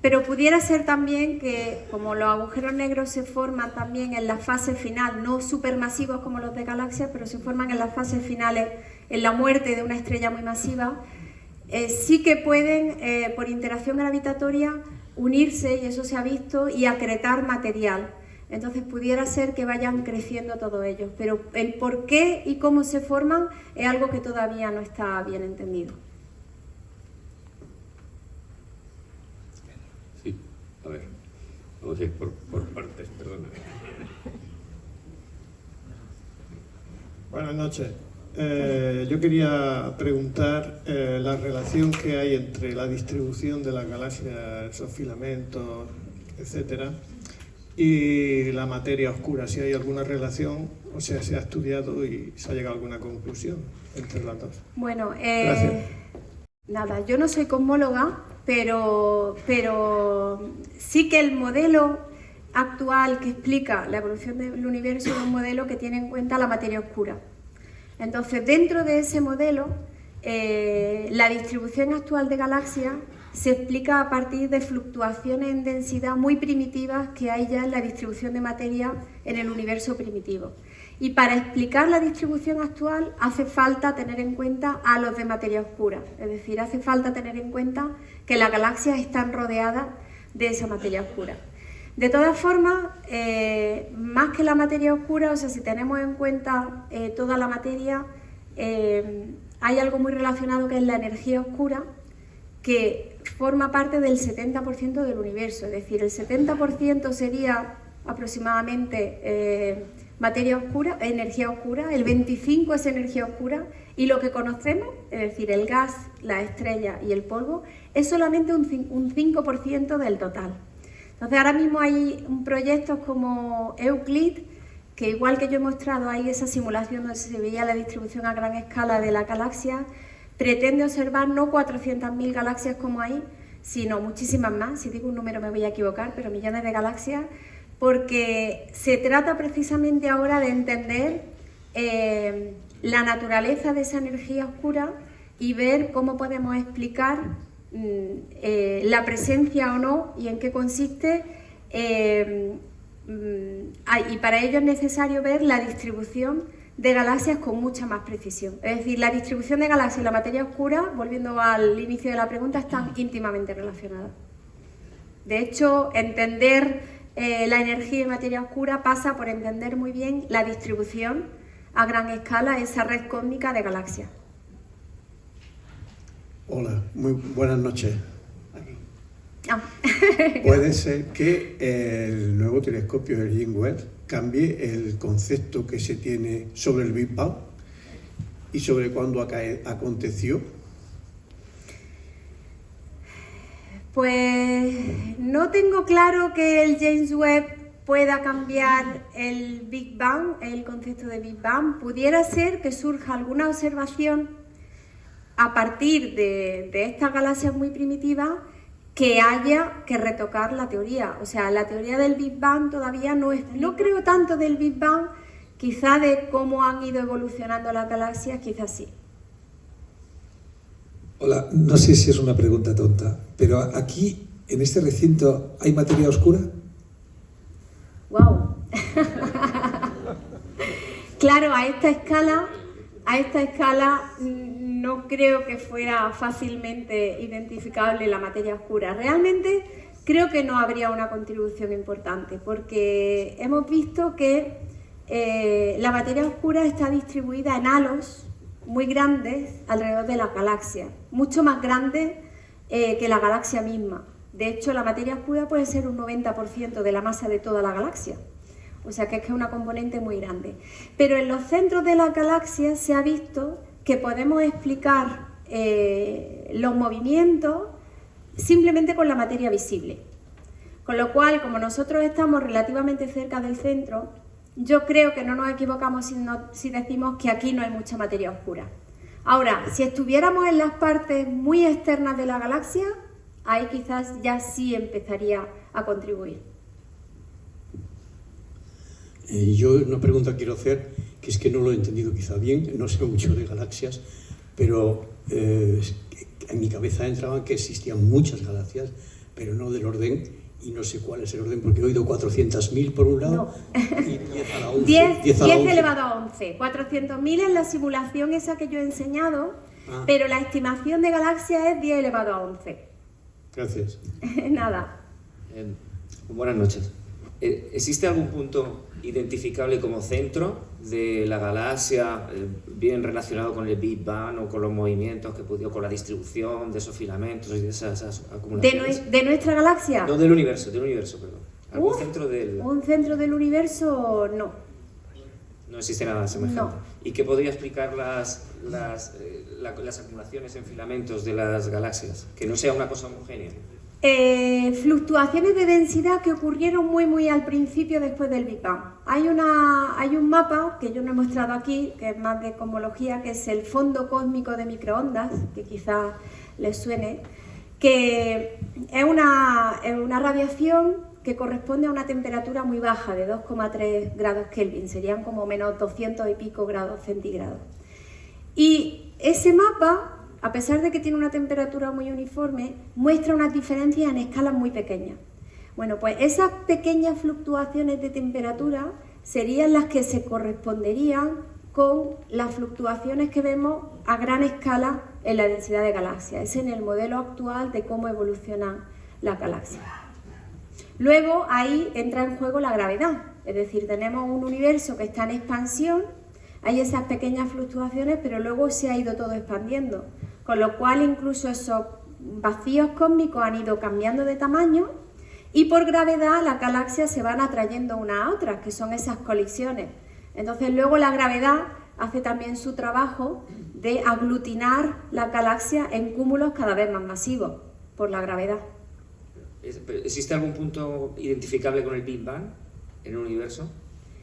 pero pudiera ser también que, como los agujeros negros se forman también en la fase final, no supermasivos como los de galaxias, pero se forman en las fases finales, en la muerte de una estrella muy masiva, sí que pueden, por interacción gravitatoria, unirse, y eso se ha visto, y acretar material. Entonces pudiera ser que vayan creciendo todos ellos, pero el por qué y cómo se forman es algo que todavía no está bien entendido. Sí, a ver, vamos a ir por partes, perdona. Buenas noches. Yo quería preguntar la relación que hay entre la distribución de las galaxias, esos filamentos, etcétera, y la materia oscura, si hay alguna relación, o sea, se ha estudiado y se ha llegado a alguna conclusión entre las dos. Bueno, Gracias. nada, yo no soy cosmóloga, pero sí que el modelo actual que explica la evolución del universo es un modelo que tiene en cuenta la materia oscura. Entonces, dentro de ese modelo, la distribución actual de galaxias se explica a partir de fluctuaciones en densidad muy primitivas que hay ya en la distribución de materia en el universo primitivo. Y para explicar la distribución actual hace falta tener en cuenta a los de materia oscura, es decir, hace falta tener en cuenta que las galaxias están rodeadas de esa materia oscura. De todas formas, más que la materia oscura, o sea, si tenemos en cuenta toda la materia, hay algo muy relacionado que es la energía oscura, que forma parte del 70% del universo, es decir, el 70% sería aproximadamente materia oscura, energía oscura, el 25% es energía oscura, y lo que conocemos, es decir, el gas, la estrella y el polvo, es solamente un 5% del total. Entonces, ahora mismo hay proyectos como Euclid, que igual que yo he mostrado ahí esa simulación donde se veía la distribución a gran escala de la galaxia, pretende observar no 400.000 galaxias como hay, sino muchísimas más. Si digo un número me voy a equivocar, pero millones de galaxias, porque se trata precisamente ahora de entender la naturaleza de esa energía oscura y ver cómo podemos explicar la presencia o no y en qué consiste. Y para ello es necesario ver la distribución de galaxias con mucha más precisión. Es decir, la distribución de galaxias y la materia oscura, volviendo al inicio de la pregunta, están íntimamente relacionadas. De hecho, entender la energía y materia oscura pasa por entender muy bien la distribución a gran escala, esa red cósmica de galaxias. Hola, muy buenas noches. Ah. Puede ser que el nuevo telescopio del James Webb cambie el concepto que se tiene sobre el Big Bang y sobre cuándo aconteció. Pues no tengo claro que el James Webb pueda cambiar el Big Bang, el concepto de Big Bang. Pudiera ser que surja alguna observación a partir de estas galaxias muy primitivas que haya que retocar la teoría. O sea, la teoría del Big Bang todavía no creo tanto del Big Bang, quizá de cómo han ido evolucionando las galaxias, quizás sí. Hola, no sé si es una pregunta tonta, pero aquí, en este recinto, ¿hay materia oscura? ¡Wow! Claro, a esta escala no creo que fuera fácilmente identificable la materia oscura. Realmente creo que no habría una contribución importante, porque hemos visto que la materia oscura está distribuida en halos muy grandes alrededor de las galaxias, mucho más grandes que la galaxia misma. De hecho, la materia oscura puede ser un 90% de la masa de toda la galaxia. O sea que es una componente muy grande. Pero en los centros de las galaxias se ha visto que podemos explicar los movimientos simplemente con la materia visible. Con lo cual, como nosotros estamos relativamente cerca del centro, yo creo que no nos equivocamos si decimos que aquí no hay mucha materia oscura. Ahora, si estuviéramos en las partes muy externas de la galaxia, ahí quizás ya sí empezaría a contribuir. Yo una pregunta quiero hacer, que es que no lo he entendido quizá bien, no sé mucho de galaxias, pero en mi cabeza entraban que existían muchas galaxias, pero no del orden, y no sé cuál es el orden, porque he oído 400.000 por un lado, no. Y 10 a la 11. 10 elevado a 11. 400.000 es la simulación esa que yo he enseñado, pero la estimación de galaxias es 10 elevado a 11. Gracias. Nada. Buenas noches. ¿Existe algún punto identificable como centro de la galaxia, bien relacionado con el Big Bang o con los movimientos que pudo, con la distribución de esos filamentos y de esas acumulaciones? ¿De nuestra galaxia? No, del universo, perdón. ¿Algún centro del...? Un centro del universo, no. No existe nada semejante. No. ¿Y qué podría explicar las acumulaciones en filamentos de las galaxias? Que no sea una cosa homogénea. Fluctuaciones de densidad que ocurrieron muy al principio después del Big Bang. Hay un mapa que yo no he mostrado aquí, que es más de cosmología, que es el fondo cósmico de microondas, que quizás les suene, que es una radiación que corresponde a una temperatura muy baja, de 2,3 grados Kelvin, serían como menos 200 y pico grados centígrados. Y ese mapa, a pesar de que tiene una temperatura muy uniforme, muestra unas diferencias en escalas muy pequeñas. Bueno, pues esas pequeñas fluctuaciones de temperatura serían las que se corresponderían con las fluctuaciones que vemos a gran escala en la densidad de galaxias. Es en el modelo actual de cómo evolucionan las galaxias. Luego ahí entra en juego la gravedad, es decir, tenemos un universo que está en expansión, hay esas pequeñas fluctuaciones, pero luego se ha ido todo expandiendo, con lo cual incluso esos vacíos cósmicos han ido cambiando de tamaño y por gravedad las galaxias se van atrayendo unas a otras, que son esas colisiones. Entonces luego la gravedad hace también su trabajo de aglutinar las galaxias en cúmulos cada vez más masivos por la gravedad. ¿Existe algún punto identificable con el Big Bang en el universo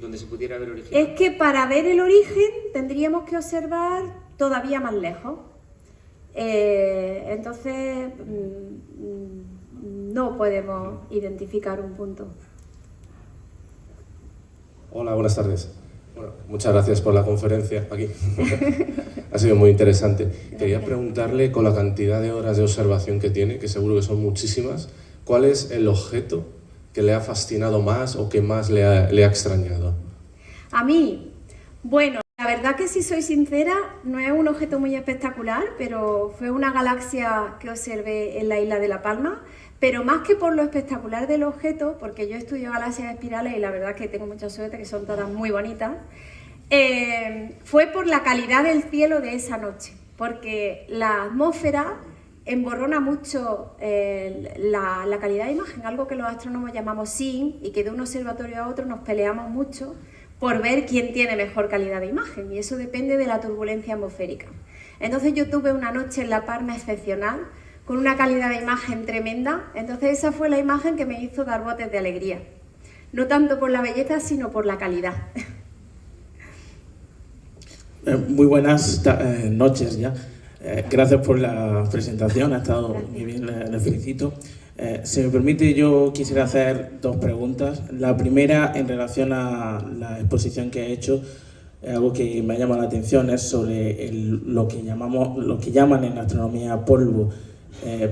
donde se pudiera ver origen? Es que para ver el origen tendríamos que observar todavía más lejos. Entonces no podemos identificar un punto. Hola, buenas tardes. Bueno, muchas gracias por la conferencia aquí. Ha sido muy interesante. Quería preguntarle, con la cantidad de horas de observación que tiene, que seguro que son muchísimas, ¿cuál es el objeto que le ha fascinado más o que más le ha extrañado? A mí, bueno, la verdad que si soy sincera, no es un objeto muy espectacular, pero fue una galaxia que observé en la isla de La Palma. Pero más que por lo espectacular del objeto, porque yo estudio galaxias espirales y la verdad que tengo mucha suerte, que son todas muy bonitas, fue por la calidad del cielo de esa noche, porque la atmósfera emborrona mucho la calidad de imagen, algo que los astrónomos llamamos seeing, y que de un observatorio a otro nos peleamos mucho por ver quién tiene mejor calidad de imagen, y eso depende de la turbulencia atmosférica. Entonces yo tuve una noche en La Palma excepcional, con una calidad de imagen tremenda, entonces esa fue la imagen que me hizo dar botes de alegría. No tanto por la belleza, sino por la calidad. Muy buenas noches ya. Gracias por la presentación, ha estado muy bien, le felicito. Si me permite, yo quisiera hacer dos preguntas. La primera, en relación a la exposición que he hecho, algo que me ha llamado la atención es sobre lo que llaman en astronomía polvo.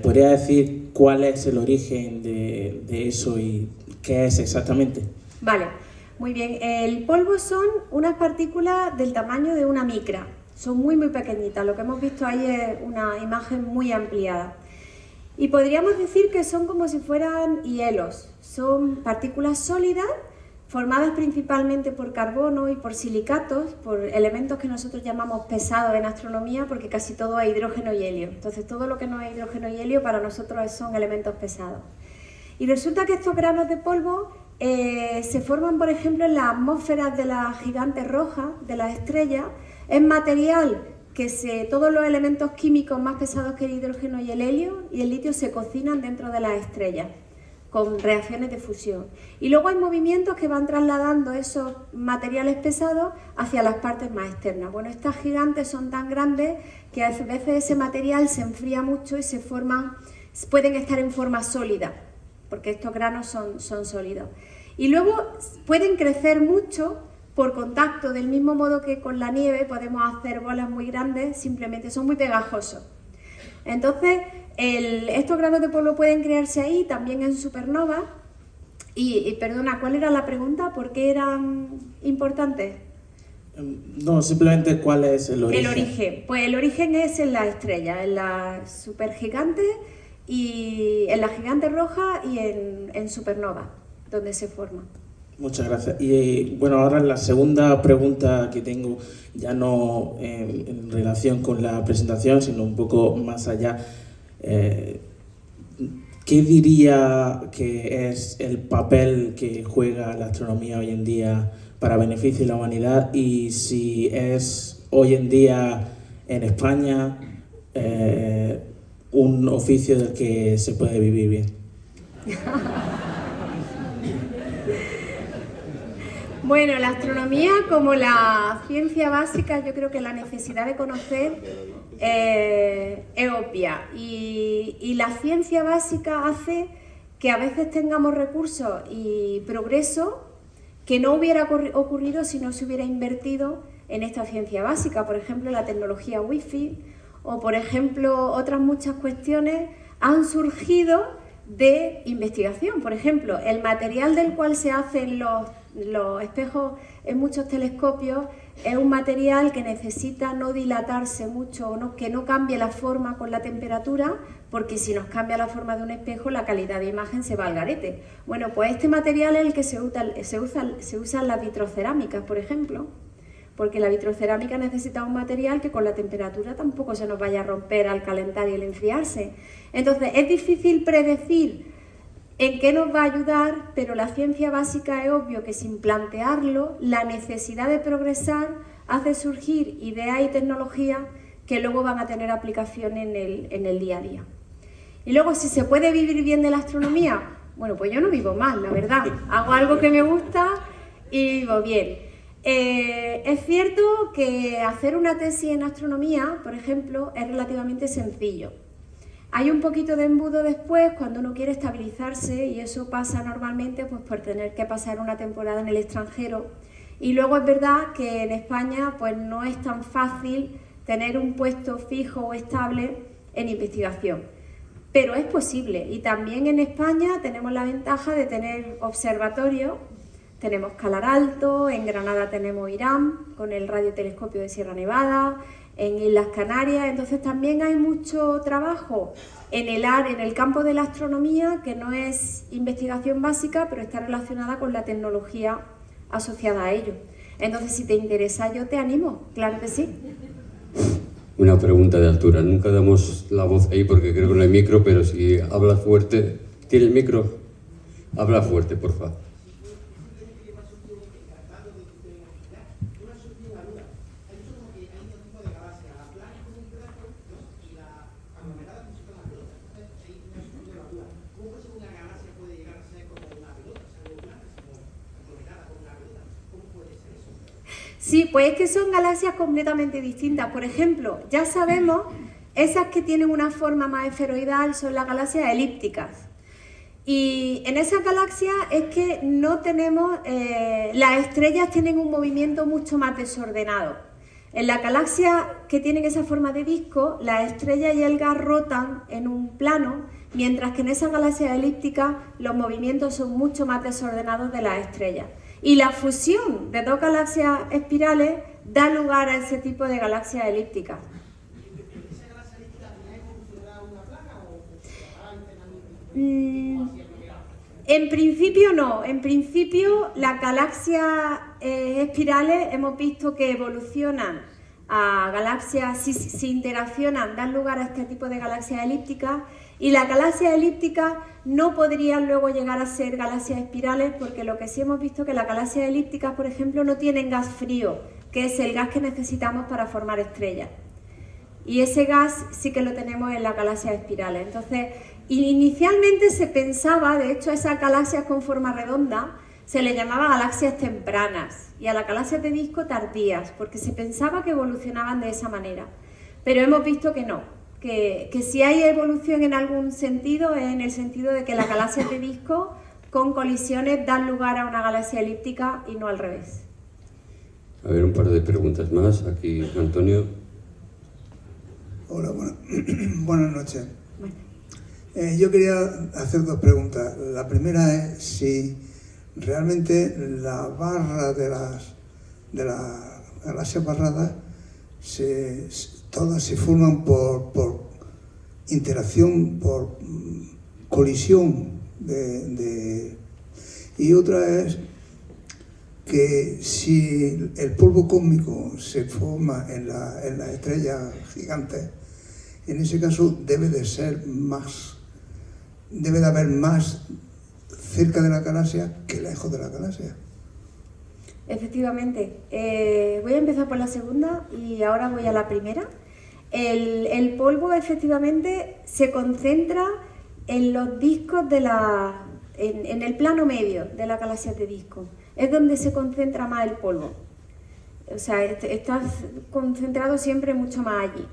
¿Podría decir cuál es el origen de eso y qué es exactamente? Vale, muy bien. El polvo son unas partículas del tamaño de una micra. Son muy pequeñitas. Lo que hemos visto ahí es una imagen muy ampliada. Y podríamos decir que son como si fueran hielos. Son partículas sólidas formadas principalmente por carbono y por silicatos, por elementos que nosotros llamamos pesados en astronomía, porque casi todo es hidrógeno y helio. Entonces todo lo que no es hidrógeno y helio para nosotros son elementos pesados. Y resulta que estos granos de polvo se forman, por ejemplo, en las atmósferas de las gigantes rojas, de las estrellas. Es material que todos los elementos químicos más pesados que el hidrógeno y el helio y el litio se cocinan dentro de las estrellas con reacciones de fusión. Y luego hay movimientos que van trasladando esos materiales pesados hacia las partes más externas. Bueno, estas gigantes son tan grandes que a veces ese material se enfría mucho y pueden estar en forma sólida, porque estos granos son sólidos. Y luego pueden crecer mucho por contacto, del mismo modo que con la nieve podemos hacer bolas muy grandes, simplemente son muy pegajosos. Entonces, estos granos de polvo pueden crearse ahí, también en supernovas. Y perdona, ¿cuál era la pregunta? ¿Por qué eran importantes? No, simplemente ¿cuál es el origen? El origen. Pues el origen es en las estrellas, en las supergigantes, y en las gigantes rojas y en supernovas, donde se forman. Muchas gracias. Y bueno, ahora la segunda pregunta que tengo, ya no en relación con la presentación, sino un poco más allá. ¿Qué diría que es el papel que juega la astronomía hoy en día para beneficio de la humanidad? Y si es hoy en día en España un oficio del que se puede vivir bien. Bueno, la astronomía, como la ciencia básica, yo creo que la necesidad de conocer es obvia, y la ciencia básica hace que a veces tengamos recursos y progreso que no hubiera ocurrido si no se hubiera invertido en esta ciencia básica. Por ejemplo, la tecnología wifi, o por ejemplo otras muchas cuestiones han surgido de investigación. Por ejemplo, el material del cual se hacen los espejos en muchos telescopios es un material que necesita no dilatarse mucho, o que no cambie la forma con la temperatura, porque si nos cambia la forma de un espejo, la calidad de imagen se va al garete. Bueno, pues este material es el que se usa en las vitrocerámicas, por ejemplo, porque la vitrocerámica necesita un material que con la temperatura tampoco se nos vaya a romper al calentar y al enfriarse. Entonces, es difícil predecir ¿En qué nos va a ayudar? Pero la ciencia básica es obvio que sin plantearlo, la necesidad de progresar hace surgir ideas y tecnologías que luego van a tener aplicación en el día a día. Y luego, si se puede vivir bien de la astronomía, bueno, pues yo no vivo mal, la verdad. Hago algo que me gusta y vivo bien. Es cierto que hacer una tesis en astronomía, por ejemplo, es relativamente sencillo. Hay un poquito de embudo después cuando uno quiere estabilizarse y eso pasa normalmente pues, por tener que pasar una temporada en el extranjero. Y luego es verdad que en España pues, no es tan fácil tener un puesto fijo o estable en investigación. Pero es posible y también en España tenemos la ventaja de tener observatorios. Tenemos Calar Alto, en Granada tenemos IRAM con el radiotelescopio de Sierra Nevada, en Islas Canarias, entonces también hay mucho trabajo en el campo de la astronomía que no es investigación básica, pero está relacionada con la tecnología asociada a ello. Entonces, si te interesa, yo te animo, claro que sí. Una pregunta de altura. Nunca damos la voz ahí porque creo que no hay micro, pero si hablas fuerte... ¿Tienes micro? Habla fuerte, por favor. Sí, pues es que son galaxias completamente distintas. Por ejemplo, ya sabemos, esas que tienen una forma más esferoidal son las galaxias elípticas. Y en esas galaxias es que no tenemos, las estrellas tienen un movimiento mucho más desordenado. En las galaxias que tienen esa forma de disco, las estrellas y el gas rotan en un plano, mientras que en esas galaxias elípticas los movimientos son mucho más desordenados de las estrellas. Y la fusión de dos galaxias espirales da lugar a ese tipo de galaxias elípticas. En principio no, en principio las galaxias espirales hemos visto que evolucionan a galaxias, si interaccionan, dan lugar a este tipo de galaxias elípticas, y las galaxias elípticas no podrían luego llegar a ser galaxias espirales, porque lo que sí hemos visto es que las galaxias elípticas, por ejemplo, no tienen gas frío, que es el gas que necesitamos para formar estrellas. Y ese gas sí que lo tenemos en las galaxias espirales. Entonces, inicialmente se pensaba, de hecho, a esas galaxias con forma redonda se les llamaba galaxias tempranas y a las galaxias de disco tardías, porque se pensaba que evolucionaban de esa manera. Pero hemos visto que no. Que si hay evolución en algún sentido, es en el sentido de que las galaxias de disco con colisiones dan lugar a una galaxia elíptica y no al revés. A ver, un par de preguntas más. Aquí, Antonio. Hola, buenas noches. Yo quería hacer dos preguntas. La primera es si realmente la barra de las galaxias barradas todas se forman por interacción, por colisión y otra es que si el polvo cósmico se forma en las estrellas gigantes, en ese caso debe de haber más cerca de la galaxia que lejos de la galaxia. Efectivamente. Voy a empezar por la segunda y ahora voy a la primera. El polvo efectivamente se concentra en los discos en el plano medio de las galaxias de disco. Es donde se concentra más el polvo. O sea, está concentrado siempre mucho más allí.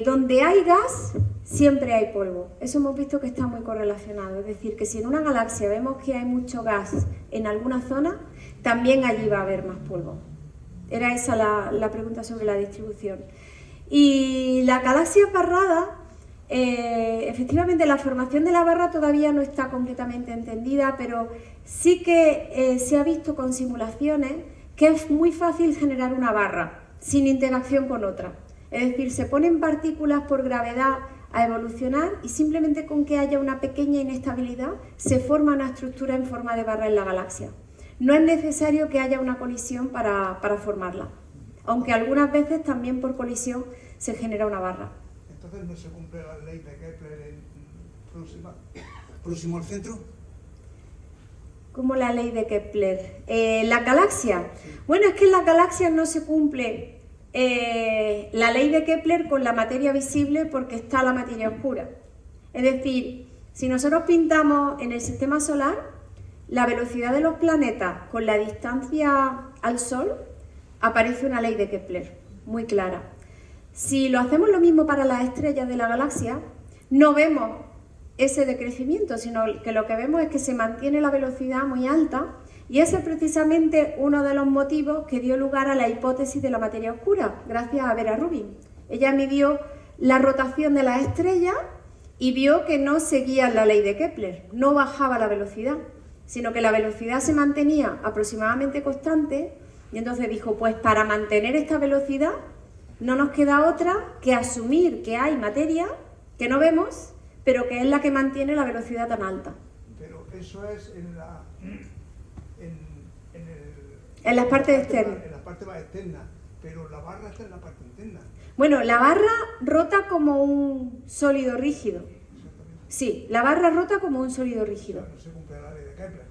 Donde hay gas, siempre hay polvo. Eso hemos visto que está muy correlacionado. Es decir, que si en una galaxia vemos que hay mucho gas en alguna zona, también allí va a haber más polvo. Era esa la pregunta sobre la distribución. Y la galaxia barrada, efectivamente la formación de la barra todavía no está completamente entendida, pero sí que se ha visto con simulaciones que es muy fácil generar una barra sin interacción con otra. Es decir, se ponen partículas por gravedad a evolucionar y simplemente con que haya una pequeña inestabilidad se forma una estructura en forma de barra en la galaxia. No es necesario que haya una colisión para formarla, aunque algunas veces también por colisión se genera una barra. Entonces no se cumple la ley de Kepler en próxima. próximo al centro? Como la ley de Kepler. ¿La galaxia? Bueno, es que en las galaxias no se cumple la ley de Kepler con la materia visible porque está la materia oscura. Es decir, si nosotros pintamos en el sistema solar la velocidad de los planetas con la distancia al Sol, aparece una ley de Kepler muy clara. Si lo hacemos lo mismo para las estrellas de la galaxia, no vemos ese decrecimiento, sino que lo que vemos es que se mantiene la velocidad muy alta, y ese es precisamente uno de los motivos que dio lugar a la hipótesis de la materia oscura, gracias a Vera Rubin. Ella midió la rotación de las estrellas y vio que no seguía la ley de Kepler, no bajaba la velocidad, sino que la velocidad se mantenía aproximadamente constante, y entonces dijo, pues para mantener esta velocidad no nos queda otra que asumir que hay materia que no vemos, pero que es la que mantiene la velocidad tan alta. Pero eso es en las partes externas. En la parte más externa, pero la barra está en la parte interna. Bueno, la barra rota como un sólido rígido. Sí, la barra rota como un sólido rígido. No se cumple la ley de Kepler.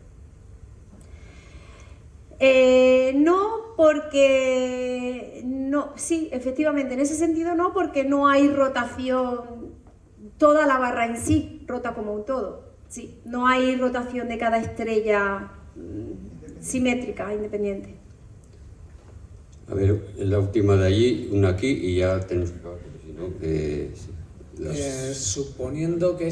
No, porque no, sí, efectivamente, en ese sentido no, porque no hay rotación, toda la barra en sí rota como un todo, sí, no hay rotación de cada estrella simétrica, independiente. A ver, la última de allí, una aquí y ya tenemos que acabar, porque si no, suponiendo que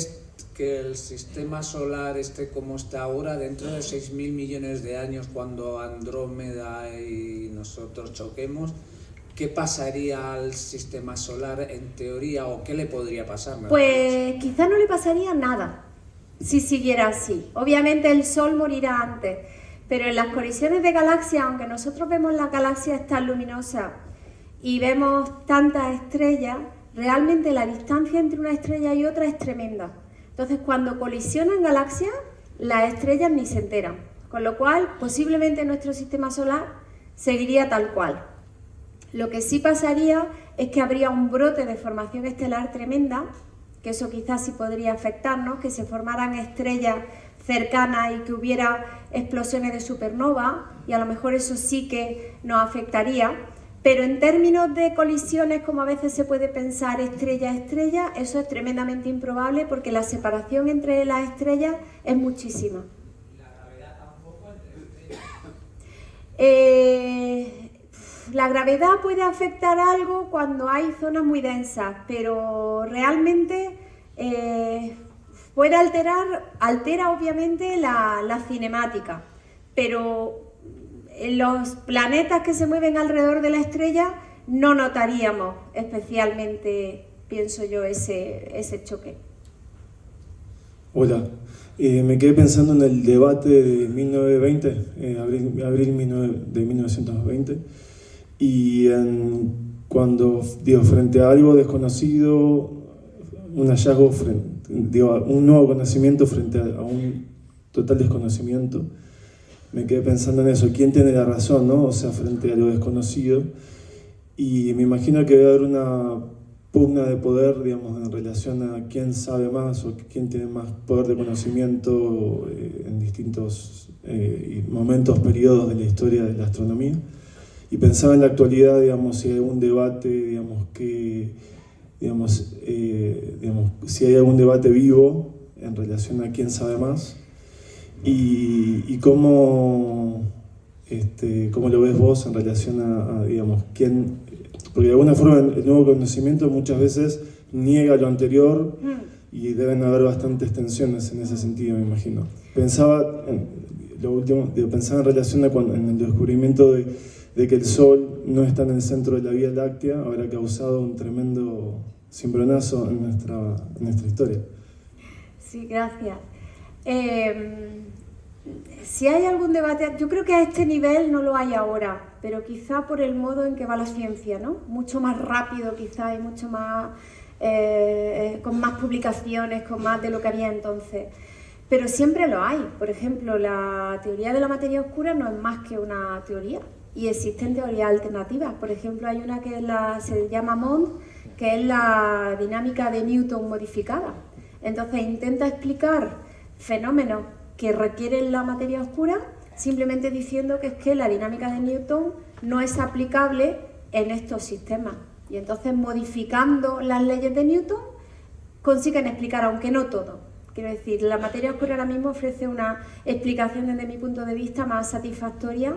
el sistema solar esté como está ahora, dentro de 6.000 millones de años, cuando Andrómeda y nosotros choquemos, ¿qué pasaría al sistema solar en teoría, o qué le podría pasar? Pues quizá no le pasaría nada si siguiera así. Obviamente el Sol morirá antes, pero en las colisiones de galaxias, aunque nosotros vemos las galaxias tan luminosas y vemos tantas estrellas, realmente la distancia entre una estrella y otra es tremenda. Entonces, cuando colisionan galaxias, las estrellas ni se enteran, con lo cual posiblemente nuestro sistema solar seguiría tal cual. Lo que sí pasaría es que habría un brote de formación estelar tremenda, que eso quizás sí podría afectarnos, que se formaran estrellas cercanas y que hubiera explosiones de supernova, y a lo mejor eso sí que nos afectaría. Pero en términos de colisiones, como a veces se puede pensar estrella a estrella, eso es tremendamente improbable porque la separación entre las estrellas es muchísima. ¿La gravedad tampoco entre estrellas? La gravedad puede afectar algo cuando hay zonas muy densas, pero realmente puede altera obviamente la cinemática, pero en los planetas que se mueven alrededor de la estrella no notaríamos especialmente, pienso yo, ese choque. Hola, me quedé pensando en el debate de 1920, abril de 1920, y cuando, frente a algo desconocido, un hallazgo, un nuevo conocimiento frente a un total desconocimiento, me quedé pensando en eso, ¿quién tiene la razón, no? O sea, frente a lo desconocido, y me imagino que debe haber una pugna de poder, digamos, en relación a quién sabe más o quién tiene más poder de conocimiento en distintos momentos, periodos de la historia de la astronomía. Y pensaba en la actualidad, digamos, si hay algún debate, digamos, si hay algún debate vivo en relación a quién sabe más, y cómo lo ves vos en relación a digamos, quién, porque de alguna forma el nuevo conocimiento muchas veces niega lo anterior y deben haber bastantes tensiones en ese sentido, me imagino. Pensaba en relación en el descubrimiento de que el Sol no está en el centro de la Vía Láctea, habrá causado un tremendo cimbronazo en nuestra historia. Sí, gracias. Si hay algún debate, yo creo que a este nivel no lo hay ahora, pero quizá por el modo en que va la ciencia, ¿no? Mucho más rápido quizá y mucho más, con más publicaciones, con más de lo que había entonces. Pero siempre lo hay. Por ejemplo, la teoría de la materia oscura no es más que una teoría y existen teorías alternativas. Por ejemplo, hay una que se llama MOND, que es la dinámica de Newton modificada. Entonces intenta explicar fenómenos que requieren la materia oscura, simplemente diciendo que es que la dinámica de Newton no es aplicable en estos sistemas. Y entonces, modificando las leyes de Newton, consiguen explicar, aunque no todo. Quiero decir, la materia oscura ahora mismo ofrece una explicación desde mi punto de vista más satisfactoria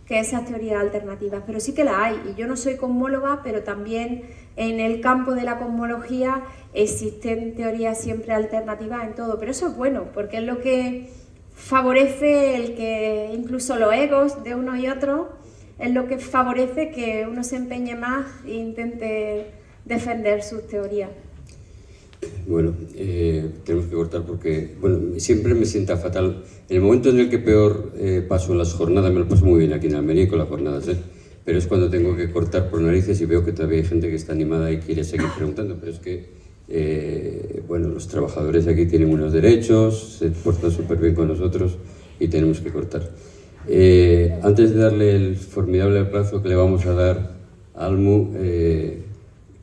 que esas teorías alternativas, pero sí que la hay. Y yo no soy cosmóloga, pero también en el campo de la cosmología existen teorías siempre alternativas en todo. Pero eso es bueno, porque es lo que favorece el que incluso los egos de unos y otros, es lo que favorece que uno se empeñe más e intente defender sus teorías. Bueno, tenemos que cortar porque, bueno, siempre me sienta fatal. En el momento en el que peor paso las jornadas, me lo paso muy bien aquí en Almería con las jornadas, pero es cuando tengo que cortar por narices y veo que todavía hay gente que está animada y quiere seguir preguntando, pero es que, bueno, los trabajadores aquí tienen unos derechos, se portan súper bien con nosotros y tenemos que cortar. Antes de darle el formidable aplauso que le vamos a dar a Almu,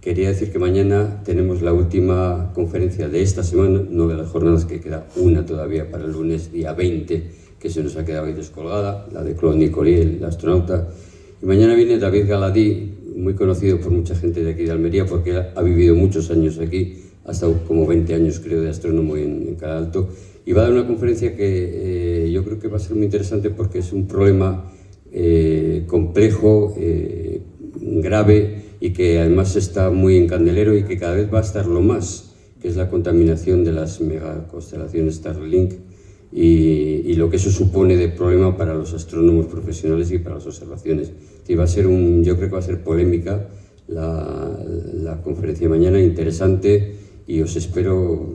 quería decir que mañana tenemos la última conferencia de esta semana, no de las jornadas, que queda una todavía para el lunes día 20, que se nos ha quedado ahí descolgada, la de Claude Nicolí, el astronauta. Y mañana viene David Galadí, muy conocido por mucha gente de aquí de Almería, porque ha vivido muchos años aquí, ha estado como 20 años creo de astrónomo en Cala Alto, y va a dar una conferencia que yo creo que va a ser muy interesante porque es un problema complejo, grave, y que además está muy en candelero y que cada vez va a estarlo más, que es la contaminación de las megaconstelaciones Starlink y lo que eso supone de problema para los astrónomos profesionales y para las observaciones. Y va a ser yo creo que va a ser polémica la conferencia de mañana, interesante, y os espero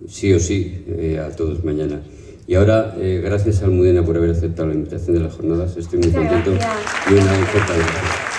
sí o sí a todos mañana. Y ahora, gracias a Almudena por haber aceptado la invitación de las jornadas, estoy muy contento y una fuerte gracias.